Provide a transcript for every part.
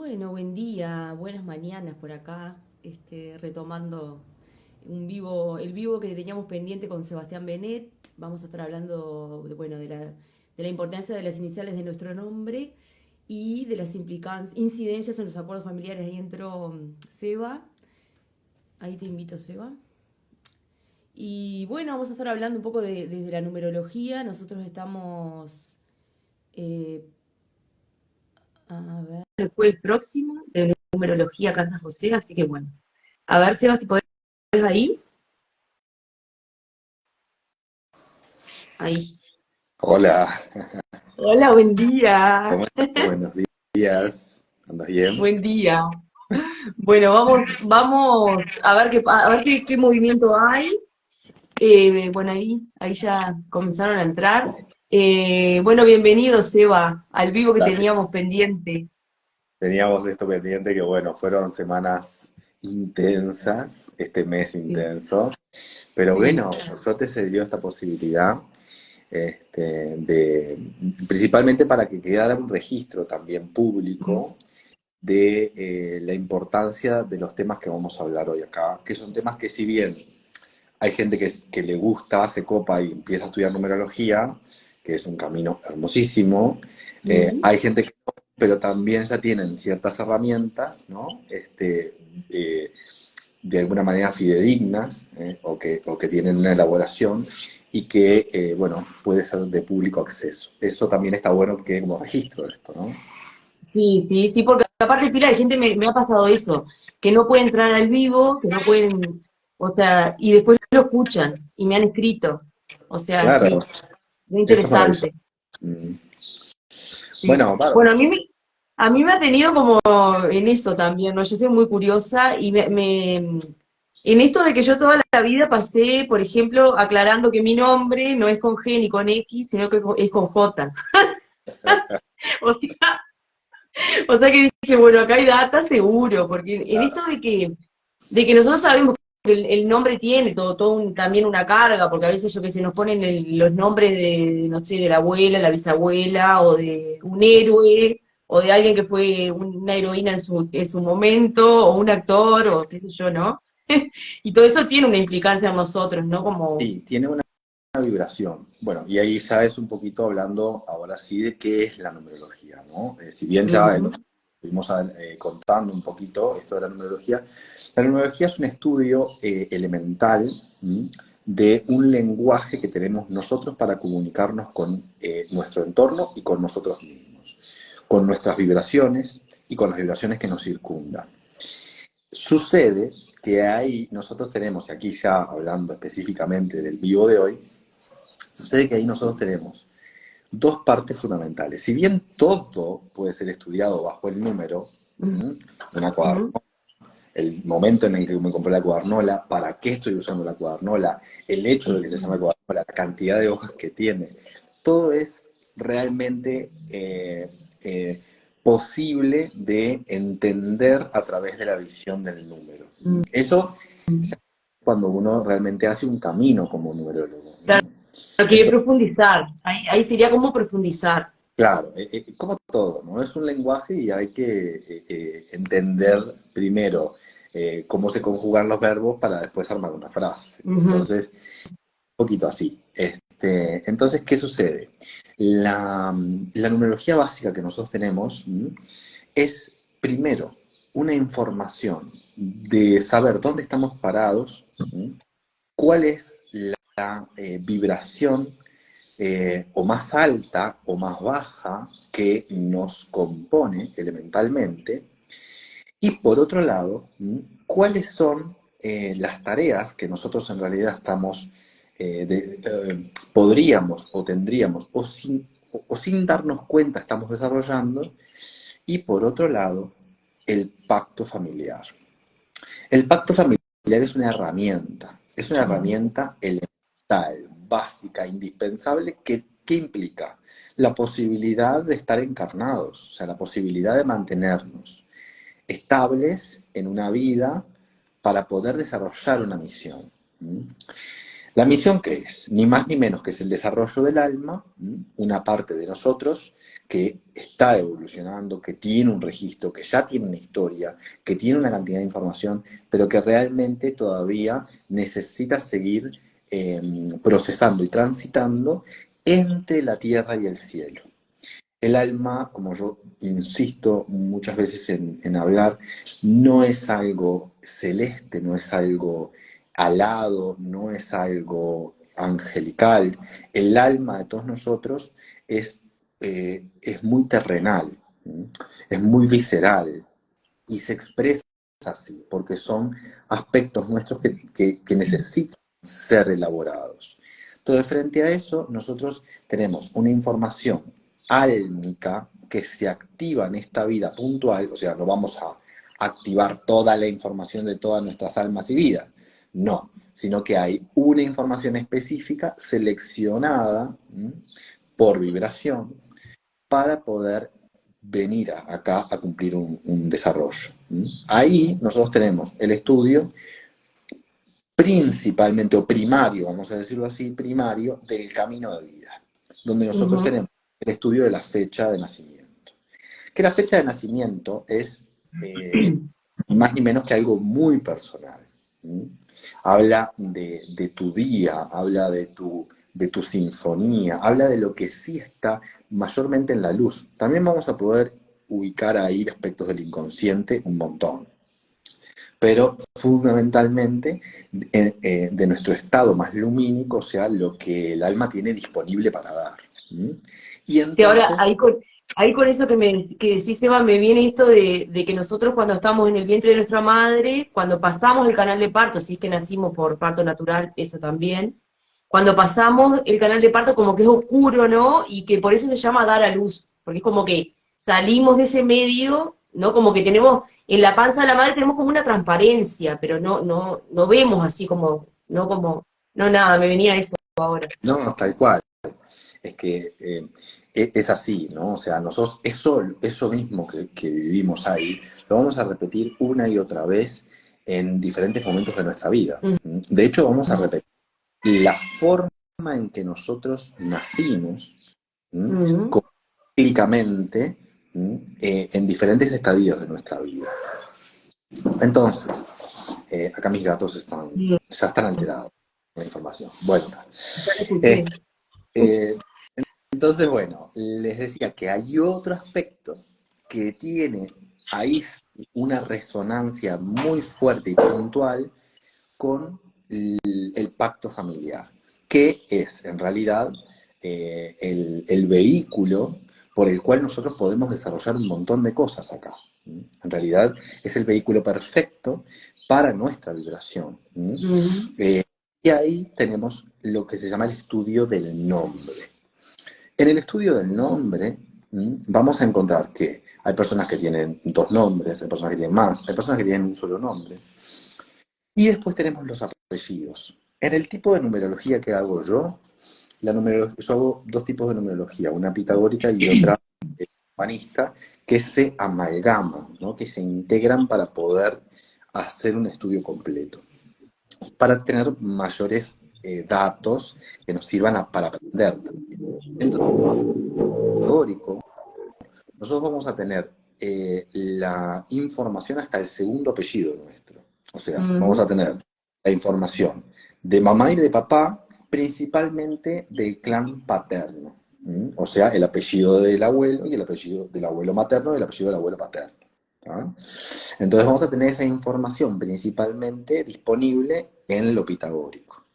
Bueno, buen día, buenas mañanas por acá, retomando el vivo que teníamos pendiente con Sebastián Benet. Vamos a estar hablando bueno, de la importancia de las iniciales de nuestro nombre y de las incidencias en los acuerdos familiares. Ahí entró Seba, ahí te invito, Seba. Y bueno, vamos a estar hablando un poco desde la numerología. Nosotros estamos, eh, a ver, el jueves próximo de numerología acá en San José, así que bueno. A ver, Seba, si podés ahí. Ahí. Hola, Hola, buen día. ¿cómo estás? Buenos días. ¿Andas bien? Buen día. Bueno, vamos a ver qué movimiento hay. Bueno, ahí ya comenzaron a entrar. Bueno, bienvenido, Seba, al vivo que Gracias. teníamos pendiente. Teníamos esto pendiente que, bueno, fueron semanas intensas, este mes Sí, intenso, pero sí. bueno, por suerte se dio esta posibilidad, principalmente para que quedara un registro también Mm, público de la importancia de los temas que vamos a hablar hoy acá, que son temas que si bien hay gente que le gusta, se copa y empieza a estudiar numerología, que es un camino hermosísimo. mm. Hay gente que no, pero también ya tienen ciertas herramientas, ¿no? De alguna manera fidedignas, o que tienen una elaboración y que, bueno, puede ser de público acceso. Eso también está bueno que quede como registro de esto, ¿no? Sí, sí, sí, porque aparte, pila de gente me ha pasado eso, que no puede entrar al vivo, que no pueden, o sea, y después lo escuchan y me han escrito. O sea, Claro, sí, muy eso es maravilloso. interesante. Mm. Sí. Bueno, claro. Bueno, a mí me ha tenido como en eso también, ¿no? Yo soy muy curiosa y en esto de que yo toda la vida pasé, por ejemplo, aclarando que mi nombre no es con G ni con X, sino que es con J. O sea, O sea que dije, bueno, acá hay data seguro, porque en esto de que nosotros sabemos que el nombre tiene también una carga, porque a veces yo que sé, nos ponen los nombres de, no sé, de la abuela, la bisabuela, o de un héroe, o de alguien que fue una heroína en su momento, o un actor, o qué sé yo, ¿no? Y todo eso tiene una implicancia en nosotros, ¿no? Como, Sí, tiene una vibración. Bueno, y ahí ya es un poquito hablando ahora sí de qué es la numerología, ¿no? Si bien ya ujú, estuvimos contando un poquito esto de la numerología es un estudio elemental, ¿m? De un lenguaje que tenemos nosotros para comunicarnos con nuestro entorno y con nosotros mismos, con nuestras vibraciones y con las vibraciones que nos circundan. Sucede que ahí nosotros tenemos, y aquí ya hablando específicamente del vivo de hoy, sucede que ahí nosotros tenemos dos partes fundamentales. Si bien todo puede ser estudiado bajo el número, ¿m? Una ujú, cuadernola, el momento en el que me compré la cuadernola, para qué estoy usando la cuadernola, el hecho de que se llame cuadernola, la cantidad de hojas que tiene, todo es realmente posible de entender a través de la visión del número. Eso ya cuando uno realmente hace un camino como numerólogo, ¿no? Pero quiere Entonces, profundizar, ahí sería como profundizar. claro, como todo, ¿no? Es un lenguaje y hay que entender primero cómo se conjugan los verbos para después armar una frase. Ujú, Entonces, un poquito así. Entonces, ¿qué sucede? La numerología básica que nosotros tenemos es primero una información de saber dónde estamos parados, cuál es la vibración o más alta o más baja que nos compone elementalmente. Y por otro lado, cuáles son las tareas que nosotros en realidad estamos, podríamos o tendríamos o sin darnos cuenta estamos desarrollando. Y por otro lado, el pacto familiar. El pacto familiar es una ujú, herramienta elemental, básica, indispensable, que implica la posibilidad de estar encarnados, o sea, la posibilidad de mantenernos estables en una vida para poder desarrollar una misión. La misión, ¿qué es? Ni más ni menos que es el desarrollo del alma, una parte de nosotros que está evolucionando, que tiene un registro, que ya tiene una historia, que tiene una cantidad de información, pero que realmente todavía necesita seguir procesando y transitando entre la tierra y el cielo. El alma, como yo insisto muchas veces en hablar, no es algo celeste, no es algo alado, no es algo angelical. El alma de todos nosotros es muy terrenal, es muy visceral y se expresa así, porque son aspectos nuestros que necesitan ser elaborados. Entonces, frente a eso, nosotros tenemos una información álmica que se activa en esta vida puntual, o sea, no vamos a activar toda la información de todas nuestras almas y vidas, no, sino que hay una información específica seleccionada por vibración para poder venir acá a cumplir un desarrollo. Ahí nosotros tenemos el estudio principalmente, o primario, vamos a decirlo así, primario del camino de vida, donde nosotros tenemos el estudio de la fecha de nacimiento. Que la fecha de nacimiento es ni más ni menos que algo muy personal. Habla de tu día, habla de tu sinfonía, habla de lo que sí está mayormente en la luz. También vamos a poder ubicar ahí aspectos del inconsciente un montón, pero fundamentalmente de nuestro estado más lumínico, o sea, lo que el alma tiene disponible para dar. Y Sí, ahora entonces, ahí con eso que decís, Eva, me viene esto de que nosotros cuando estamos en el vientre de nuestra madre, cuando pasamos el canal de parto, si es que nacimos por parto natural, eso también, cuando pasamos el canal de parto como que es oscuro, ¿no? Y que por eso se llama dar a luz, porque es como que salimos de ese medio, ¿no? Como que tenemos, en la panza de la madre tenemos como una transparencia, pero no vemos así como, no nada, me venía eso ahora. no, tal cual. Es que es así, ¿no? O sea, nosotros eso mismo que vivimos ahí, lo vamos a repetir una y otra vez en diferentes momentos de nuestra vida. De hecho, vamos a repetir la forma en que nosotros nacimos, cíclicamente, en diferentes estadios de nuestra vida. Entonces, acá mis gatos ya están alterados con la información. Bueno, Ya lo eh, escuché. eh, entonces, bueno, les decía que hay otro aspecto que tiene ahí una resonancia muy fuerte y puntual con el pacto familiar, que es en realidad el vehículo por el cual nosotros podemos desarrollar un montón de cosas acá. En realidad es el vehículo perfecto para nuestra vibración. Y ahí tenemos lo que se llama el estudio del nombre. En el estudio del nombre, vamos a encontrar que hay personas que tienen dos nombres, hay personas que tienen más, hay personas que tienen un solo nombre. Y después tenemos los apellidos. En el tipo de numerología que hago yo, yo hago dos tipos de numerología, una pitagórica y otra humanista, que se amalgaman, ¿no? Que se integran para poder hacer un estudio completo, para tener mayores datos que nos sirvan para aprender también. Entonces, teórico, nosotros vamos a tener la información hasta el segundo apellido nuestro. O sea, vamos a tener la información de mamá y de papá, principalmente del clan paterno. O sea, el apellido del abuelo y el apellido del abuelo materno y el apellido del abuelo paterno. Entonces vamos a tener esa información principalmente disponible en lo pitagórico.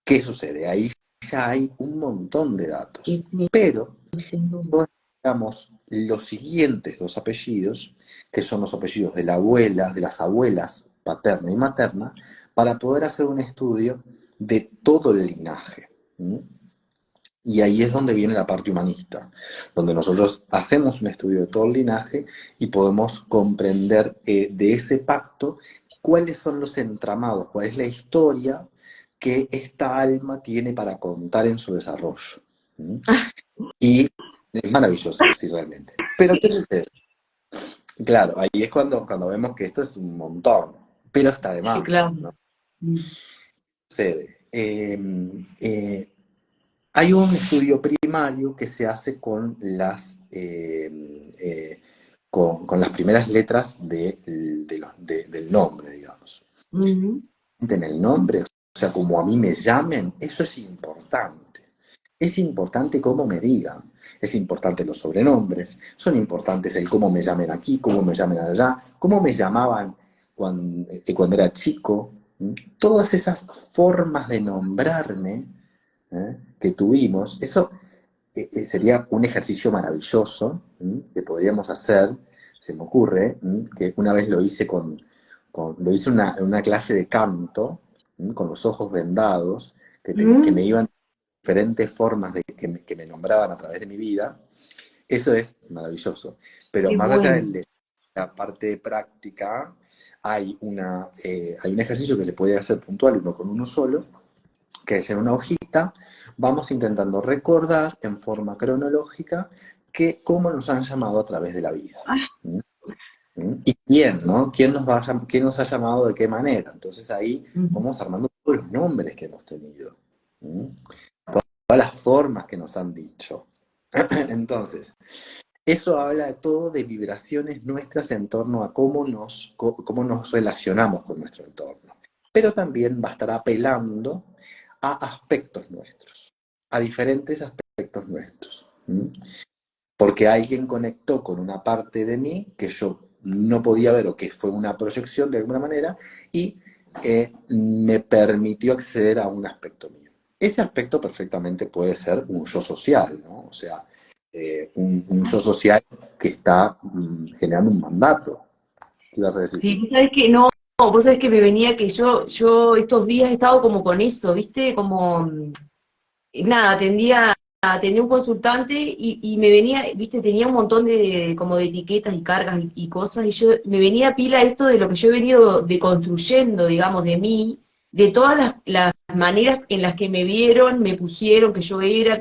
¿Qué sucede? Ahí ya hay un montón de datos, pero necesitamos los siguientes dos apellidos, que son los apellidos de la abuela, de las abuelas paterna y materna, para poder hacer un estudio de todo el linaje. Y ahí es donde viene la parte humanista, donde nosotros hacemos un estudio de todo el linaje y podemos comprender de ese pacto cuáles son los entramados, cuál es la historia que esta alma tiene para contar en su desarrollo. Y es maravilloso, sí, realmente. Pero ¿qué sucede? Claro, ahí es cuando vemos que esto es un montón, pero está de más, Claro. ¿no? ¿Qué sucede? hay un estudio primario que se hace con con las primeras letras del nombre, digamos. Ujú. En el nombre, o sea, como a mí me llamen, eso es importante. Es importante cómo me digan, es importante los sobrenombres, son importantes el cómo me llamen aquí, cómo me llamen allá, cómo me llamaban cuando era chico. Todas esas formas de nombrarme, que tuvimos, eso sería un ejercicio maravilloso que podríamos hacer, se me ocurre, que una vez lo hice lo hice en una clase de canto, con los ojos vendados, que me Mm, iban diferentes formas que me nombraban a través de mi vida. Eso es maravilloso. Pero qué más allá bueno. de la parte práctica, hay un ejercicio que se puede hacer puntual, uno con uno solo, que es en una hojita, vamos intentando recordar en forma cronológica cómo nos han llamado a través de la vida. Ah, ¿Mm? ¿Y quién, no? ¿Quién nos ha llamado de qué manera? Entonces ahí ujú. vamos armando todos los nombres que hemos tenido. ¿Mm? Todas las formas que nos han dicho. Entonces, eso habla de todo de vibraciones nuestras en torno a cómo nos relacionamos con nuestro entorno. Pero también va a estar apelando a aspectos nuestros, a diferentes aspectos nuestros. Porque alguien conectó con una parte de mí que yo no podía ver o que fue una proyección de alguna manera y me permitió acceder a un aspecto mío. Ese aspecto perfectamente puede ser un yo social, ¿no? O sea, un yo social que está generando un mandato. ¿Qué ibas a decir? Sí, vos sabés que no, vos sabés que me venía que yo estos días he estado como con eso, ¿viste? Como, nada, atendía un consultante y me venía, viste, tenía un montón de como de etiquetas y cargas y cosas, y yo me venía a pila esto de lo que yo he venido deconstruyendo, digamos, de mí, de todas las maneras en las que me vieron, me pusieron, que yo era,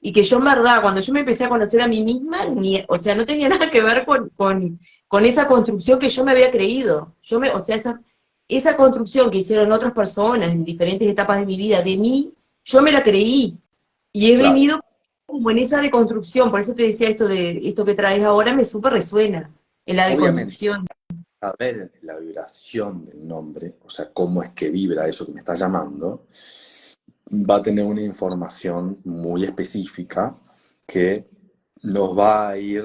y que yo en verdad, cuando yo me empecé a conocer a mí misma, o sea, no tenía nada que ver con esa construcción que yo me había creído. O sea, esa construcción que hicieron otras personas en diferentes etapas de mi vida, de mí, yo me la creí y he Claro, venido como en esa deconstrucción, por eso te decía esto que traes ahora me súper resuena, en la obviamente, deconstrucción. saber la vibración del nombre, o sea, cómo es que vibra eso que me está llamando, va a tener una información muy específica que nos va a ir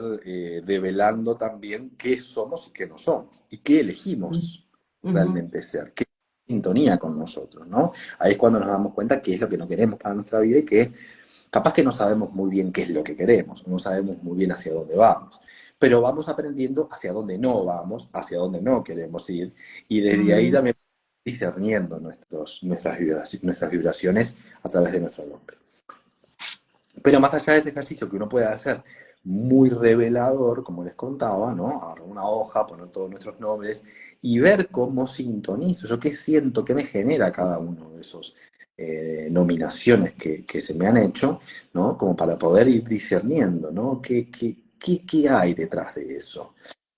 develando también qué somos y qué no somos, y qué elegimos Ujú. realmente ser, qué sintonía con nosotros, ¿no? Ahí es cuando nos damos cuenta qué es lo que no queremos para nuestra vida y que capaz que no sabemos muy bien qué es lo que queremos, no sabemos muy bien hacia dónde vamos, pero vamos aprendiendo hacia dónde no vamos, hacia dónde no queremos ir, y desde ahí Mm. también discerniendo nuestras vibraciones a través de nuestro nombre. Pero más allá de ese ejercicio que uno puede hacer muy revelador, como les contaba, ¿no? Agarrar una hoja, poner todos nuestros nombres y ver cómo sintonizo, yo qué siento, qué me genera cada uno de esos nominaciones que se me han hecho, ¿no? Como para poder ir discerniendo, ¿no? ¿Qué hay detrás de eso?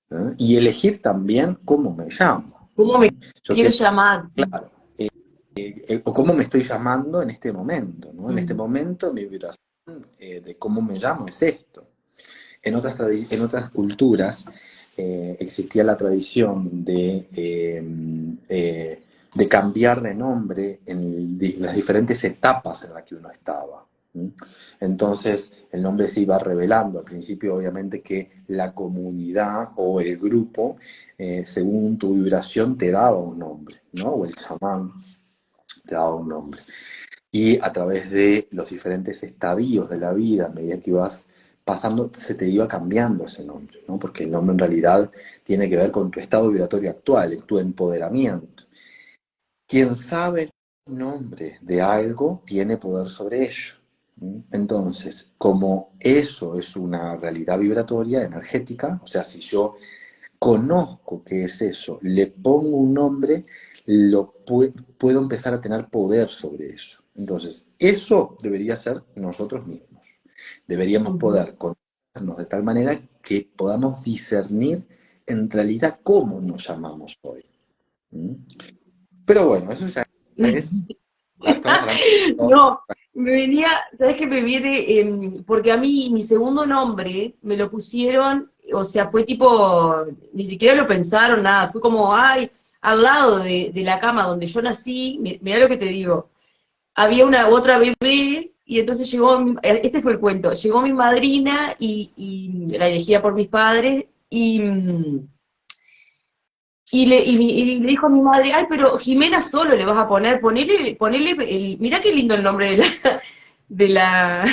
¿No? Y elegir también cómo me llamo. ¿Cómo me Yo quiero siempre, llamar? claro, o cómo me estoy llamando en este momento, ¿no? En este Mm. momento mi vibración de cómo me llamo es esto. En otras culturas existía la tradición de cambiar de nombre en las diferentes etapas en las que uno estaba. Entonces el nombre se iba revelando. Al principio obviamente que la comunidad o el grupo, según tu vibración, te daba un nombre, ¿no? O el chamán te daba un nombre. Y a través de los diferentes estadios de la vida, a medida que ibas pasando, se te iba cambiando ese nombre, ¿no? Porque el nombre en realidad tiene que ver con tu estado vibratorio actual, tu empoderamiento. Quien sabe el nombre de algo tiene poder sobre ello. Entonces, como eso es una realidad vibratoria, energética, o sea, si yo conozco qué es eso, le pongo un nombre, puedo empezar a tener poder sobre eso. Entonces, eso debería ser nosotros mismos. Deberíamos Ujú. poder conocernos de tal manera que podamos discernir en realidad cómo nos llamamos hoy. ¿Mm? Pero bueno, eso ya es Estamos hablando No, me venía, ¿sabes qué me viene? Porque a mí mi segundo nombre me lo pusieron, o sea, fue tipo, ni siquiera lo pensaron nada, fue como, ay, al lado de la cama donde yo nací, mirá lo que te digo, había una otra bebé y entonces llegó, este fue el cuento, llegó mi madrina y la elegía por mis padres y le dijo a mi madre, ay, pero Jimena solo le vas a poner, ponele mirá qué lindo el nombre de la,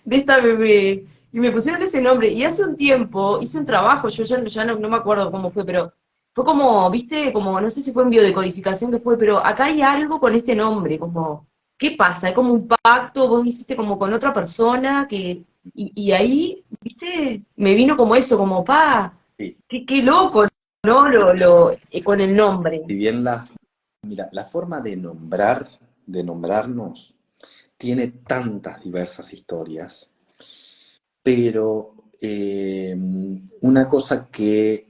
de esta bebé. Y me pusieron ese nombre. Y hace un tiempo hice un trabajo, yo ya no me acuerdo cómo fue, pero fue como, viste, como, no sé si fue en biodecodificación que fue, pero acá hay algo con este nombre, como, ¿qué pasa? Es como un pacto, vos hiciste como con otra persona, y ahí, viste, me vino como eso, como, pa, sí, qué loco, ¿no? Con el nombre. si bien mira, la forma de nombrarnos, tiene tantas diversas historias, pero una cosa que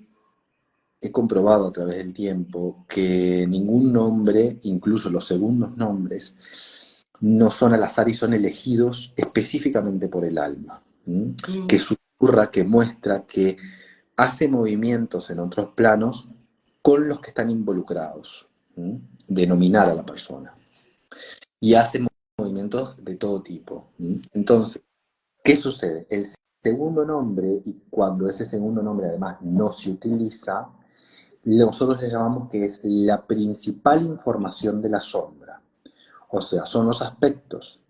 he comprobado a través del tiempo, que ningún nombre, incluso los segundos nombres, no son al azar y son elegidos específicamente por el alma, ¿m? Que Mm, susurra, que muestra, que hace movimientos en otros planos con los que están involucrados, ¿m? Denominar a la persona. Y hace movimientos de todo tipo. ¿M? Entonces, ¿qué sucede? El segundo nombre, y cuando ese segundo nombre además no se utiliza, nosotros le llamamos que es la principal información de la sombra. O sea, son los aspectos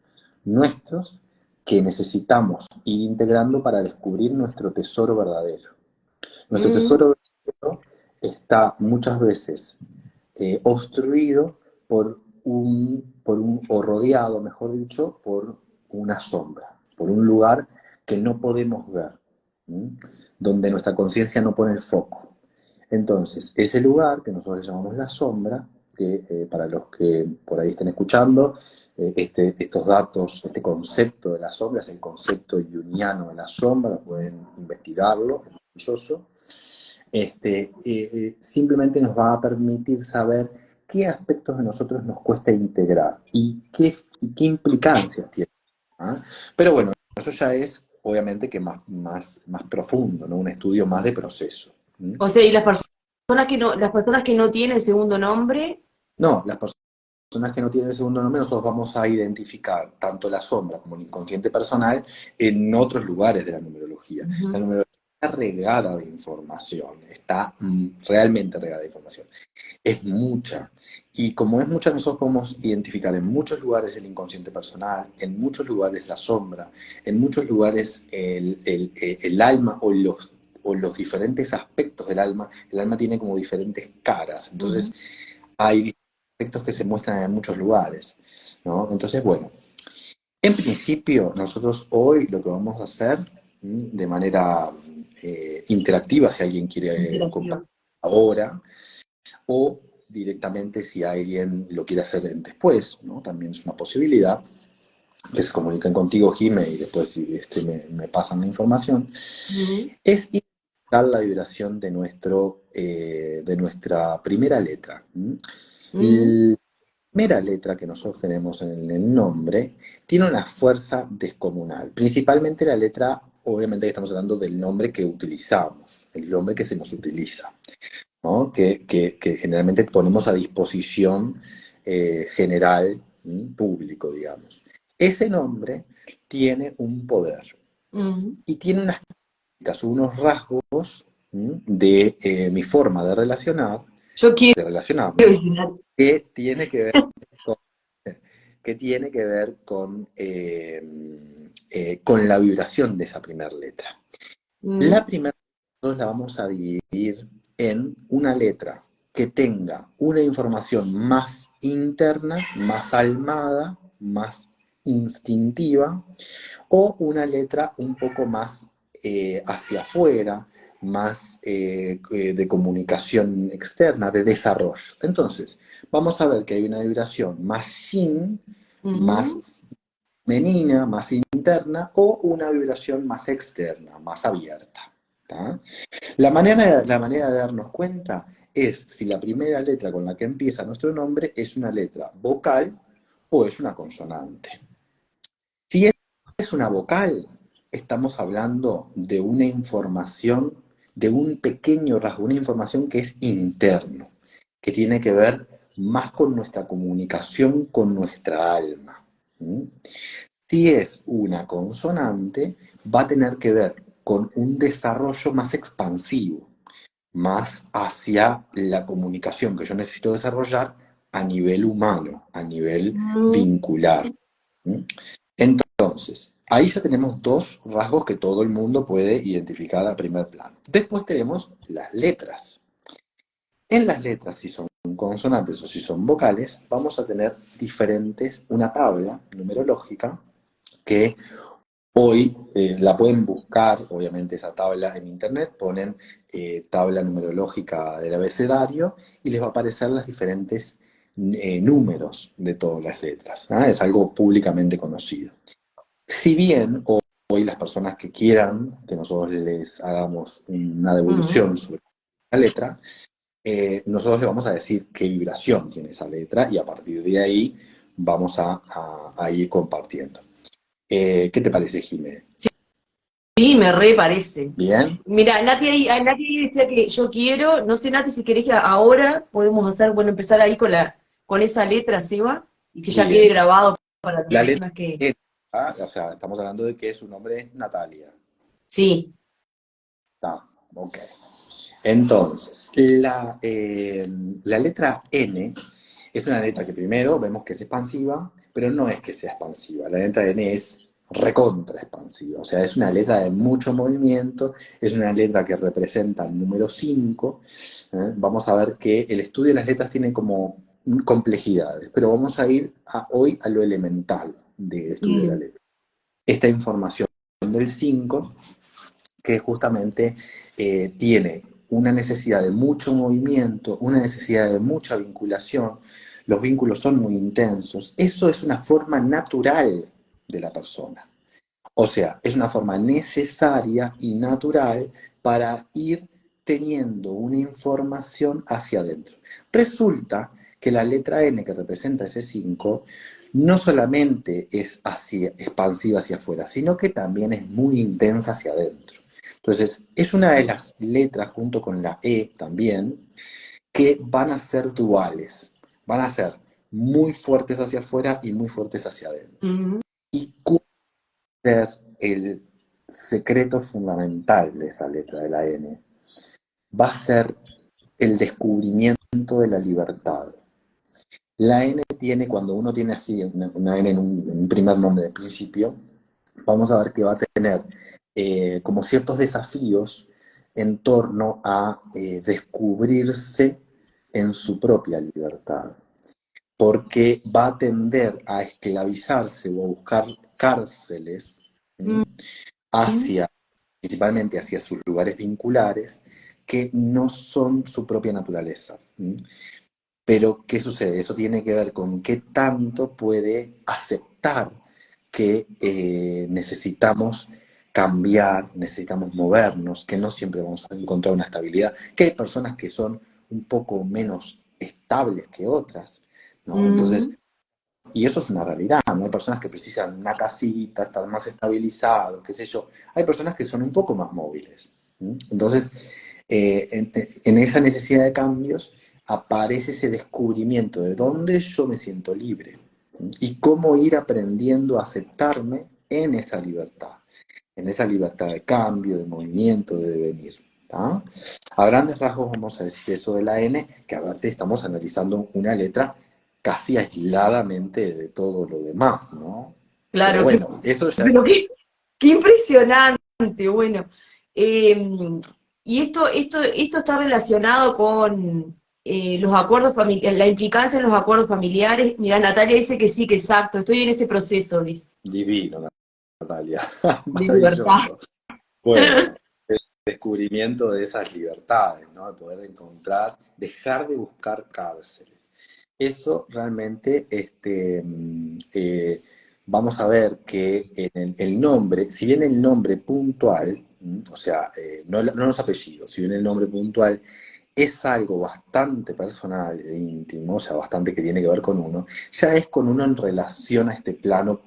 nuestros que necesitamos ir integrando para descubrir nuestro tesoro verdadero. Nuestro mm, tesoro verdadero está muchas veces obstruido o rodeado, mejor dicho, por una sombra, por un lugar que no podemos ver, ¿m? Donde nuestra conciencia no pone el foco. Entonces, ese lugar que nosotros le llamamos la sombra, que para los que por ahí estén escuchando, estos datos, este concepto de la sombra es el concepto junguiano de la sombra, pueden investigarlo, es maravilloso. Simplemente nos va a permitir saber qué aspectos de nosotros nos cuesta integrar y qué implicancias tiene. ¿Ah? Pero bueno, eso ya es obviamente que más profundo, ¿no? Un estudio más de proceso. ¿Mm? o sea, y las personas que no tienen segundo nombre, No, las personas que no tienen el segundo nombre, nosotros vamos a identificar tanto la sombra como el inconsciente personal en otros lugares de la numerología. La ujú, numerología está regada de información, está realmente regada de información. Es mucha. Y como es mucha, nosotros podemos identificar en muchos lugares el inconsciente personal, en muchos lugares la sombra, en muchos lugares el alma o los diferentes aspectos del alma. El alma tiene como diferentes caras. Entonces, ujú. hay aspectos que se muestran en muchos lugares, ¿no? Entonces, bueno, en principio, nosotros hoy lo que vamos a hacer de manera interactiva, si alguien quiere Interactiva. compartir ahora, o directamente si alguien lo quiere hacer después, ¿no? También es una posibilidad que se comuniquen contigo, Jime, y después si me pasan la información, Ujú, es identificar la vibración de nuestra primera letra. ujú, La primera letra que nosotros tenemos en el nombre tiene una fuerza descomunal, principalmente la letra, obviamente que estamos hablando del nombre que utilizamos, el nombre que se nos utiliza, ¿no? Que generalmente ponemos a disposición general, público, digamos. Ese nombre tiene un poder ujú. y tiene unas características, unos rasgos de mi forma Yo quiero de relacionarnos, visitar. que tiene que ver con, que tiene que ver con la vibración de esa primera letra. Mm, La primera nosotros la vamos a dividir en una letra que tenga una información más interna, más almada, más instintiva, o una letra un poco más hacia afuera, más de comunicación externa, de desarrollo. Entonces, vamos a ver que hay una vibración más yin, más ujú, femenina, más interna, o una vibración más externa, más abierta. ¿Tá? La manera de darnos cuenta es si la primera letra con la que empieza nuestro nombre es una letra vocal o es una consonante. Si es una vocal, estamos hablando de una información, de un pequeño rasgo, una información que es interno, que tiene que ver más con nuestra comunicación con nuestra alma. ¿Mm? Si es una consonante, va a tener que ver con un desarrollo más expansivo, más hacia la comunicación que yo necesito desarrollar a nivel humano, a nivel Mm, vincular. ¿Mm? Entonces, ahí ya tenemos dos rasgos que todo el mundo puede identificar a primer plano. Después tenemos las letras. En las letras, si son consonantes o si son vocales, vamos a tener una tabla numerológica que hoy la pueden buscar, obviamente esa tabla en internet, ponen tabla numerológica del abecedario y les va a aparecer los diferentes números de todas las letras. ¿Ah? Es algo públicamente conocido. Si bien hoy las personas que quieran que nosotros les hagamos una mm. devolución sobre la letra, nosotros le vamos a decir qué vibración tiene esa letra y a partir de ahí vamos a ir compartiendo. ¿Qué te parece, Jimé? Sí, me re parece. ¿Bien? Mira, Nati ahí decía que yo quiero, no sé, Nati, si querés que ahora podemos hacer, bueno, empezar ahí con esa letra, Seba, y que ya quede Bien. grabado para las La letra personas que. E, o sea, estamos hablando de que su nombre es Natalia. Sí. Está, ok. Entonces, la letra N es una letra que primero vemos que es expansiva, pero no es que sea expansiva. La letra N es recontra expansiva, o sea, es una letra de mucho movimiento, es una letra que representa el número 5. Vamos a ver que el estudio de las letras tiene como complejidades, pero vamos a ir hoy a lo elemental del estudio de la Mm, letra. Esta información del 5 que justamente tiene una necesidad de mucho movimiento, una necesidad de mucha vinculación, los vínculos son muy intensos, eso es una forma natural de la persona. O sea, es una forma necesaria y natural para ir teniendo una información hacia adentro. Resulta que la letra N que representa ese 5 no solamente es expansiva hacia afuera, sino que también es muy intensa hacia adentro. Entonces, es una de las letras, junto con la E también, que van a ser duales, van a ser muy fuertes hacia afuera y muy fuertes hacia adentro. mm, ¿Y cuál va a ser el secreto fundamental de esa letra de la N? Va a ser el descubrimiento de la libertad. La N tiene, cuando uno tiene así una N en un primer nombre de principio, vamos a ver que va a tener como ciertos desafíos en torno a descubrirse en su propia libertad, porque va a tender a esclavizarse o a buscar cárceles, mm, ¿m? hacia, principalmente hacia sus lugares vinculares, que no son su propia naturaleza. ¿M? Pero, ¿qué sucede? Eso tiene que ver con qué tanto puede aceptar que necesitamos cambiar, necesitamos movernos, que no siempre vamos a encontrar una estabilidad, que hay personas que son un poco menos estables que otras, ¿no? Entonces, mm, y eso es una realidad, ¿no? Hay personas que precisan una casita, estar más estabilizados, qué sé yo. Hay personas que son un poco más móviles. ¿Sí? Entonces, en esa necesidad de cambios aparece ese descubrimiento de dónde yo me siento libre, ¿sí? Y cómo ir aprendiendo a aceptarme en esa libertad de cambio, de movimiento, de devenir. ¿Tá? A grandes rasgos vamos a decir eso de la N, que aparte estamos analizando una letra casi aisladamente de todo lo demás, ¿no? Pero claro, bueno, eso ya... pero qué impresionante, bueno. Y esto está relacionado con los acuerdos familiares, la implicancia en los acuerdos familiares. Mira, Natalia dice que sí, que exacto, estoy en ese proceso, dice, Divino, Natalia. de libertad. Maravilloso. Bueno, el descubrimiento de esas libertades, ¿no? De poder encontrar, dejar de buscar cárceles. Eso realmente, vamos a ver que en el nombre, si bien el nombre puntual, o sea, no los apellidos, si bien el nombre puntual es algo bastante personal e íntimo, o sea, bastante que tiene que ver con uno, ya es con uno en relación a este plano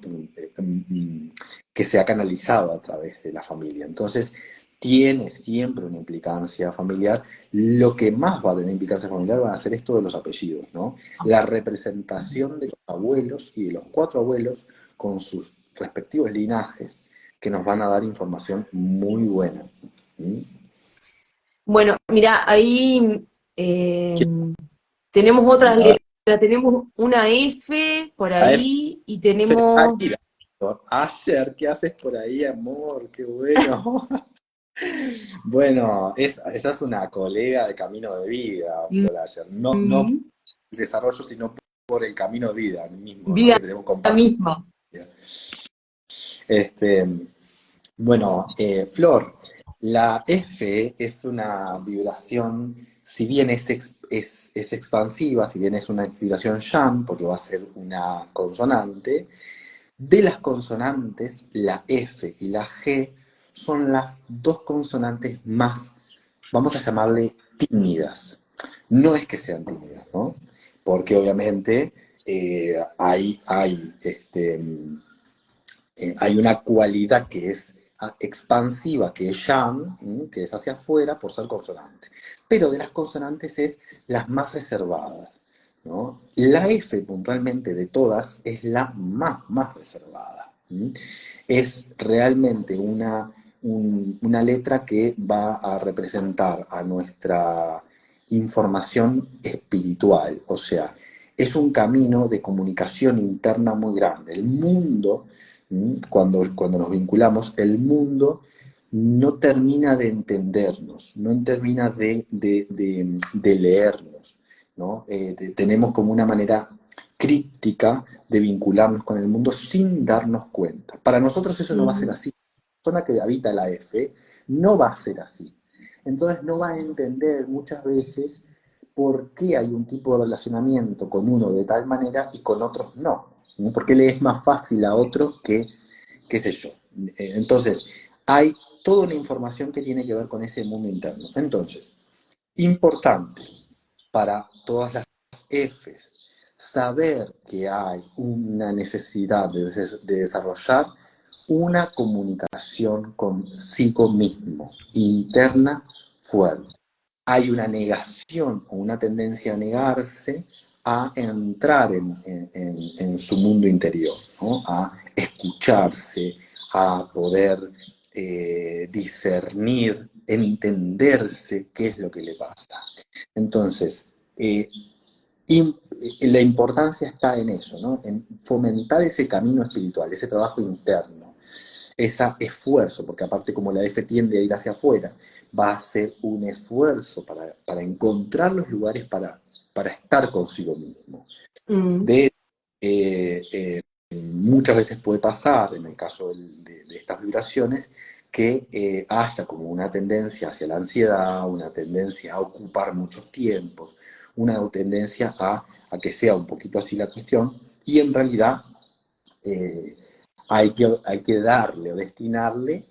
que se ha canalizado a través de la familia. Entonces, tiene siempre una implicancia familiar. Lo que más va a tener implicancia familiar van a ser esto de los apellidos, ¿no? La representación de los abuelos y de los cuatro abuelos con sus respectivos linajes que nos van a dar información muy buena. ¿Mm? Bueno, mira, ahí tenemos otras A ver, letras, tenemos una F por la F, ahí y tenemos, mira, Asher, ¿qué haces por ahí, amor? Qué bueno. Bueno, esa es una colega de camino de vida, mm, Flor Asher. No, no por mm, el desarrollo, sino por el camino de vida mismo, ¿no? vida Que tenemos compartido. misma. Este, bueno, Flor, la F es una vibración, si bien es expansiva, si bien es una vibración yang, porque va a ser una consonante, de las consonantes, la F y la G son las dos consonantes más, vamos a llamarle tímidas. No es que sean tímidas, ¿no? Porque obviamente hay una cualidad que es expansiva, que es yang, que es hacia afuera por ser consonante. Pero de las consonantes es las más reservadas, ¿no? La F puntualmente de todas es la más reservada. Es realmente una letra que va a representar a nuestra información espiritual, o sea, es un camino de comunicación interna muy grande. El mundo, cuando nos vinculamos, el mundo no termina de entendernos, no termina de leernos, ¿no? Tenemos como una manera críptica de vincularnos con el mundo sin darnos cuenta. Para nosotros eso no va a ser Mm, así. La persona que habita la F no va a ser así. Entonces no va a entender muchas veces por qué hay un tipo de relacionamiento con uno de tal manera y con otros no. ¿No? ¿Por qué le es más fácil a otro que, qué sé yo? Entonces, hay toda una información que tiene que ver con ese mundo interno. Entonces, importante para todas las Fs, saber que hay una necesidad de desarrollar una comunicación consigo mismo, interna, fuerte. Hay una negación o una tendencia a negarse a entrar en su mundo interior, ¿no? A escucharse, a poder discernir, entenderse qué es lo que le pasa. Entonces, la importancia está en eso, ¿no? En fomentar ese camino espiritual, ese trabajo interno, ese esfuerzo, porque aparte como la F tiende a ir hacia afuera, va a ser un esfuerzo para encontrar los lugares para estar consigo mismo. mm, De muchas veces puede pasar, en el caso de estas vibraciones, que haya como una tendencia hacia la ansiedad, una tendencia a ocupar muchos tiempos, una tendencia a que sea un poquito así la cuestión, y en realidad eh, hay que darle o destinarle,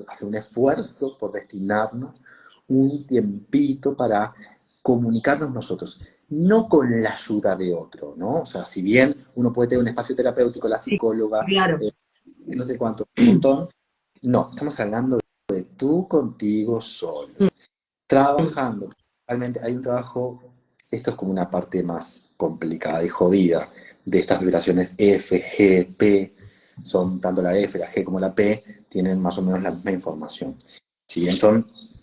hacer un esfuerzo por destinarnos un tiempito para comunicarnos nosotros, no con la ayuda de otro, ¿no? O sea, si bien uno puede tener un espacio terapéutico, la sí, psicóloga, claro. no sé cuánto, un montón, no, estamos hablando de tú contigo solo, trabajando. Realmente hay un trabajo, esto es como una parte más complicada y jodida de estas vibraciones F, G, P, son tanto la F, la G como la P, tienen más o menos la misma información. Si bien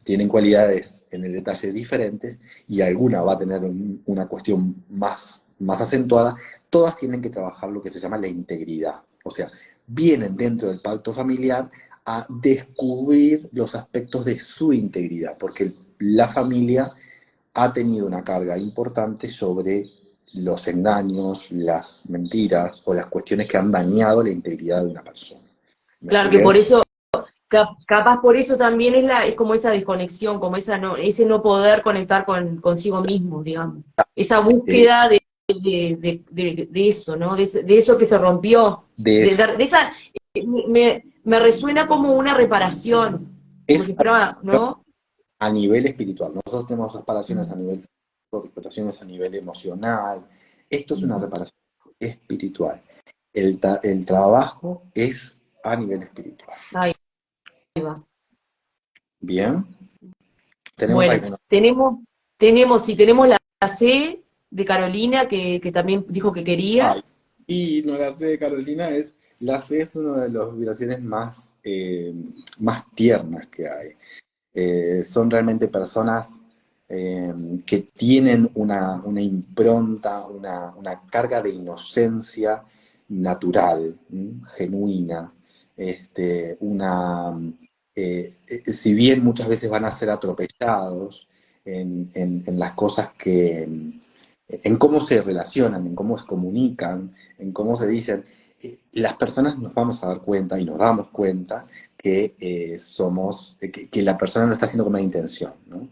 tienen cualidades en el detalle diferentes y alguna va a tener una cuestión más acentuada, todas tienen que trabajar lo que se llama la integridad. O sea, vienen dentro del pacto familiar a descubrir los aspectos de su integridad, porque la familia ha tenido una carga importante sobre los engaños, las mentiras o las cuestiones que han dañado la integridad de una persona. ¿Me Claro que por expliqué? eso, capaz por eso también es como esa desconexión, como ese no poder conectar consigo mismo, digamos. Esa Eh, búsqueda de eso, ¿no? De eso que se rompió. de eso. De esa, me resuena como una reparación, como Es si fuera, ¿no? a nivel espiritual. Nosotros tenemos reparaciones a nivel físico, reparaciones a nivel emocional. Esto es una reparación espiritual. El trabajo es a nivel espiritual. Ahí va. Bien, tenemos Bueno, algunos. tenemos la C de Carolina, que también dijo que quería. Ay, y no la C de Carolina la C es una de las vibraciones más tiernas que hay. Son realmente personas que tienen una impronta, una carga de inocencia natural, genuina, si bien muchas veces van a ser atropellados en las cosas en cómo se relacionan, en cómo se comunican, en cómo se dicen, las personas nos vamos a dar cuenta y nos damos cuenta que la persona lo está haciendo con una intención, ¿no?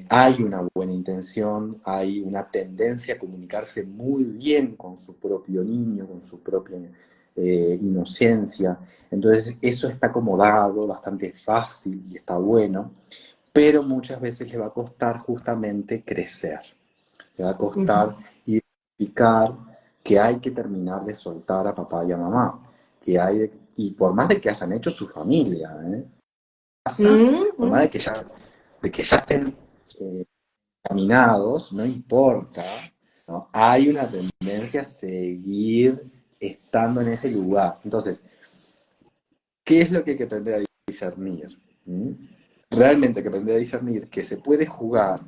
Hay una buena intención, hay una tendencia a comunicarse muy bien con su propio niño, con su propia inocencia. Entonces eso está acomodado, bastante fácil y está bueno, pero muchas veces le va a costar justamente crecer. Le va a costar identificar que hay que terminar de soltar a papá y a mamá, y por más de que hayan hecho su familia, por más de que ya estén caminados, no importa, ¿no? Hay una tendencia a seguir estando en ese lugar. Entonces, ¿qué es lo que hay que aprender a discernir? ¿Mm? Realmente hay que aprender a discernir que se puede jugar,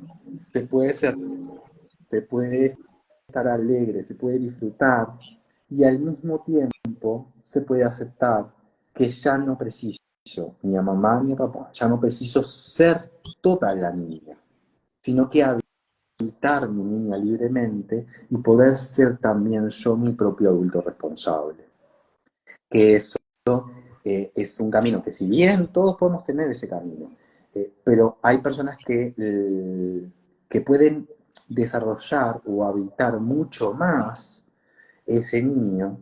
se puede estar alegre, se puede disfrutar y al mismo tiempo se puede aceptar que ya no preciso ni a mamá ni a papá, ya no preciso ser toda la niña, sino que habitar mi niña libremente y poder ser también yo mi propio adulto responsable. Que eso es un camino que si bien todos podemos tener ese camino, pero hay personas que pueden desarrollar o habitar mucho más ese niño,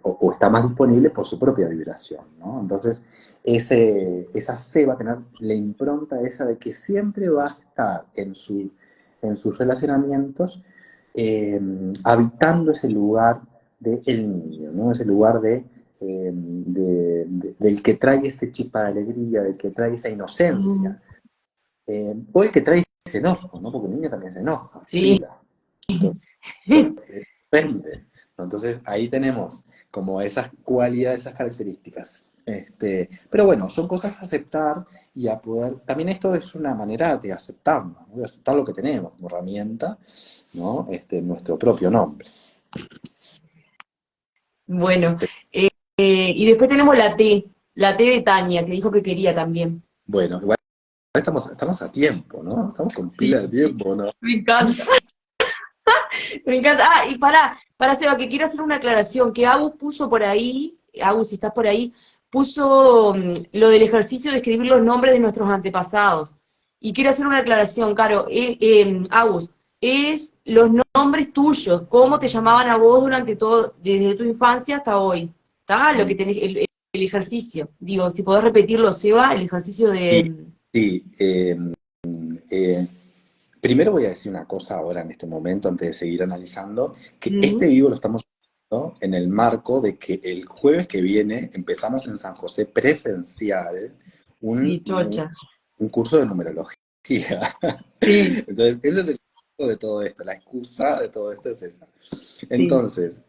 o está más disponible por su propia vibración, ¿no? Entonces, esa C va a tener la impronta esa de que siempre va a estar en sus relacionamientos habitando ese lugar del niño, ¿no? Ese lugar del que trae ese chispa de alegría, del que trae esa inocencia, o el que trae ese enojo, ¿no? Porque el niño también se enoja, Sí. pila. Entonces, depende. Entonces ahí tenemos como esas cualidades, esas características. Pero bueno, son cosas a aceptar y a poder. También esto es una manera de aceptarnos, ¿no? De aceptar lo que tenemos como herramienta, ¿no? Nuestro propio nombre. Bueno, y después tenemos la T de Tania, que dijo que quería también. Bueno, igual estamos a tiempo, ¿no? Estamos con Sí, pila de tiempo, ¿no? me encanta. Me encanta. Ah, y para Seba, que quiero hacer una aclaración, que Agus puso por ahí, Agus, si estás por ahí, puso lo del ejercicio de escribir los nombres de nuestros antepasados. Y quiero hacer una aclaración, Caro, Agus, es los nombres tuyos, cómo te llamaban a vos durante todo, desde tu infancia hasta hoy. ¿Está? Lo que tenés, el ejercicio. Digo, si podés repetirlo, Seba, el ejercicio Sí, de... sí. Eh, Primero voy a decir una cosa ahora en este momento, antes de seguir analizando, que este vivo lo estamos haciendo en el marco de que el jueves que viene empezamos en San José presencial Sí, un, chocha. un curso de numerología. Sí, Entonces, ese es el punto de todo esto, la excusa de todo esto es esa. sí. Entonces,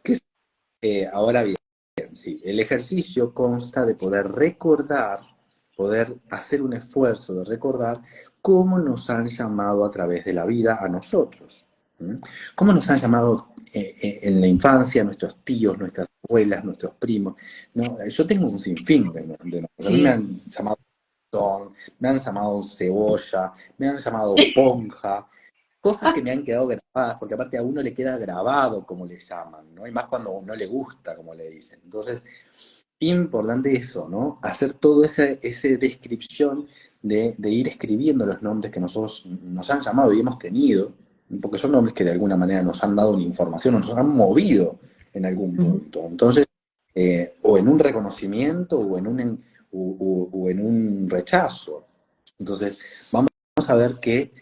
ahora bien, sí, el ejercicio consta de poder recordar, poder hacer un esfuerzo de recordar cómo nos han llamado a través de la vida a nosotros. ¿Mm? Cómo nos han llamado en la infancia nuestros tíos, nuestras abuelas, nuestros primos. ¿No? Yo tengo un sinfín de nombres. A mí me Sí. han llamado me han llamado cebolla, me han llamado ponja, cosas que me han quedado grabadas, porque aparte a uno le queda grabado como le llaman, ¿no? Y más cuando no le gusta como le dicen. Entonces, importante eso, ¿no? Hacer toda esa descripción de ir escribiendo los nombres que nosotros nos han llamado y hemos tenido, porque son nombres que de alguna manera nos han dado una información o nos han movido en algún punto. Entonces, o en un reconocimiento o en un rechazo. Entonces, vamos a ver que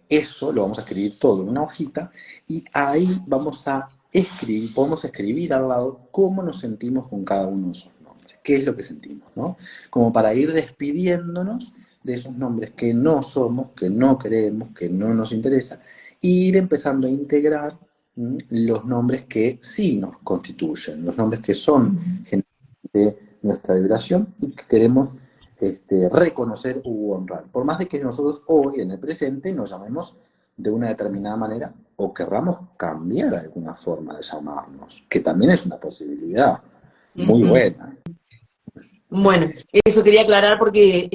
eso lo vamos a escribir todo en una hojita y ahí vamos a escribir, podemos escribir al lado cómo nos sentimos con cada uno de esos nombres, qué es lo que sentimos, ¿no? Como para ir despidiéndonos de esos nombres que no somos, que no queremos, que no nos interesa, e ir empezando a integrar los nombres que sí nos constituyen, los nombres que son de nuestra vibración y que queremos reconocer u honrar. Por más de que nosotros hoy, en el presente, nos llamemos de una determinada manera o querramos cambiar alguna forma de llamarnos, que también es una posibilidad muy Ujú. buena. Bueno, eso quería aclarar porque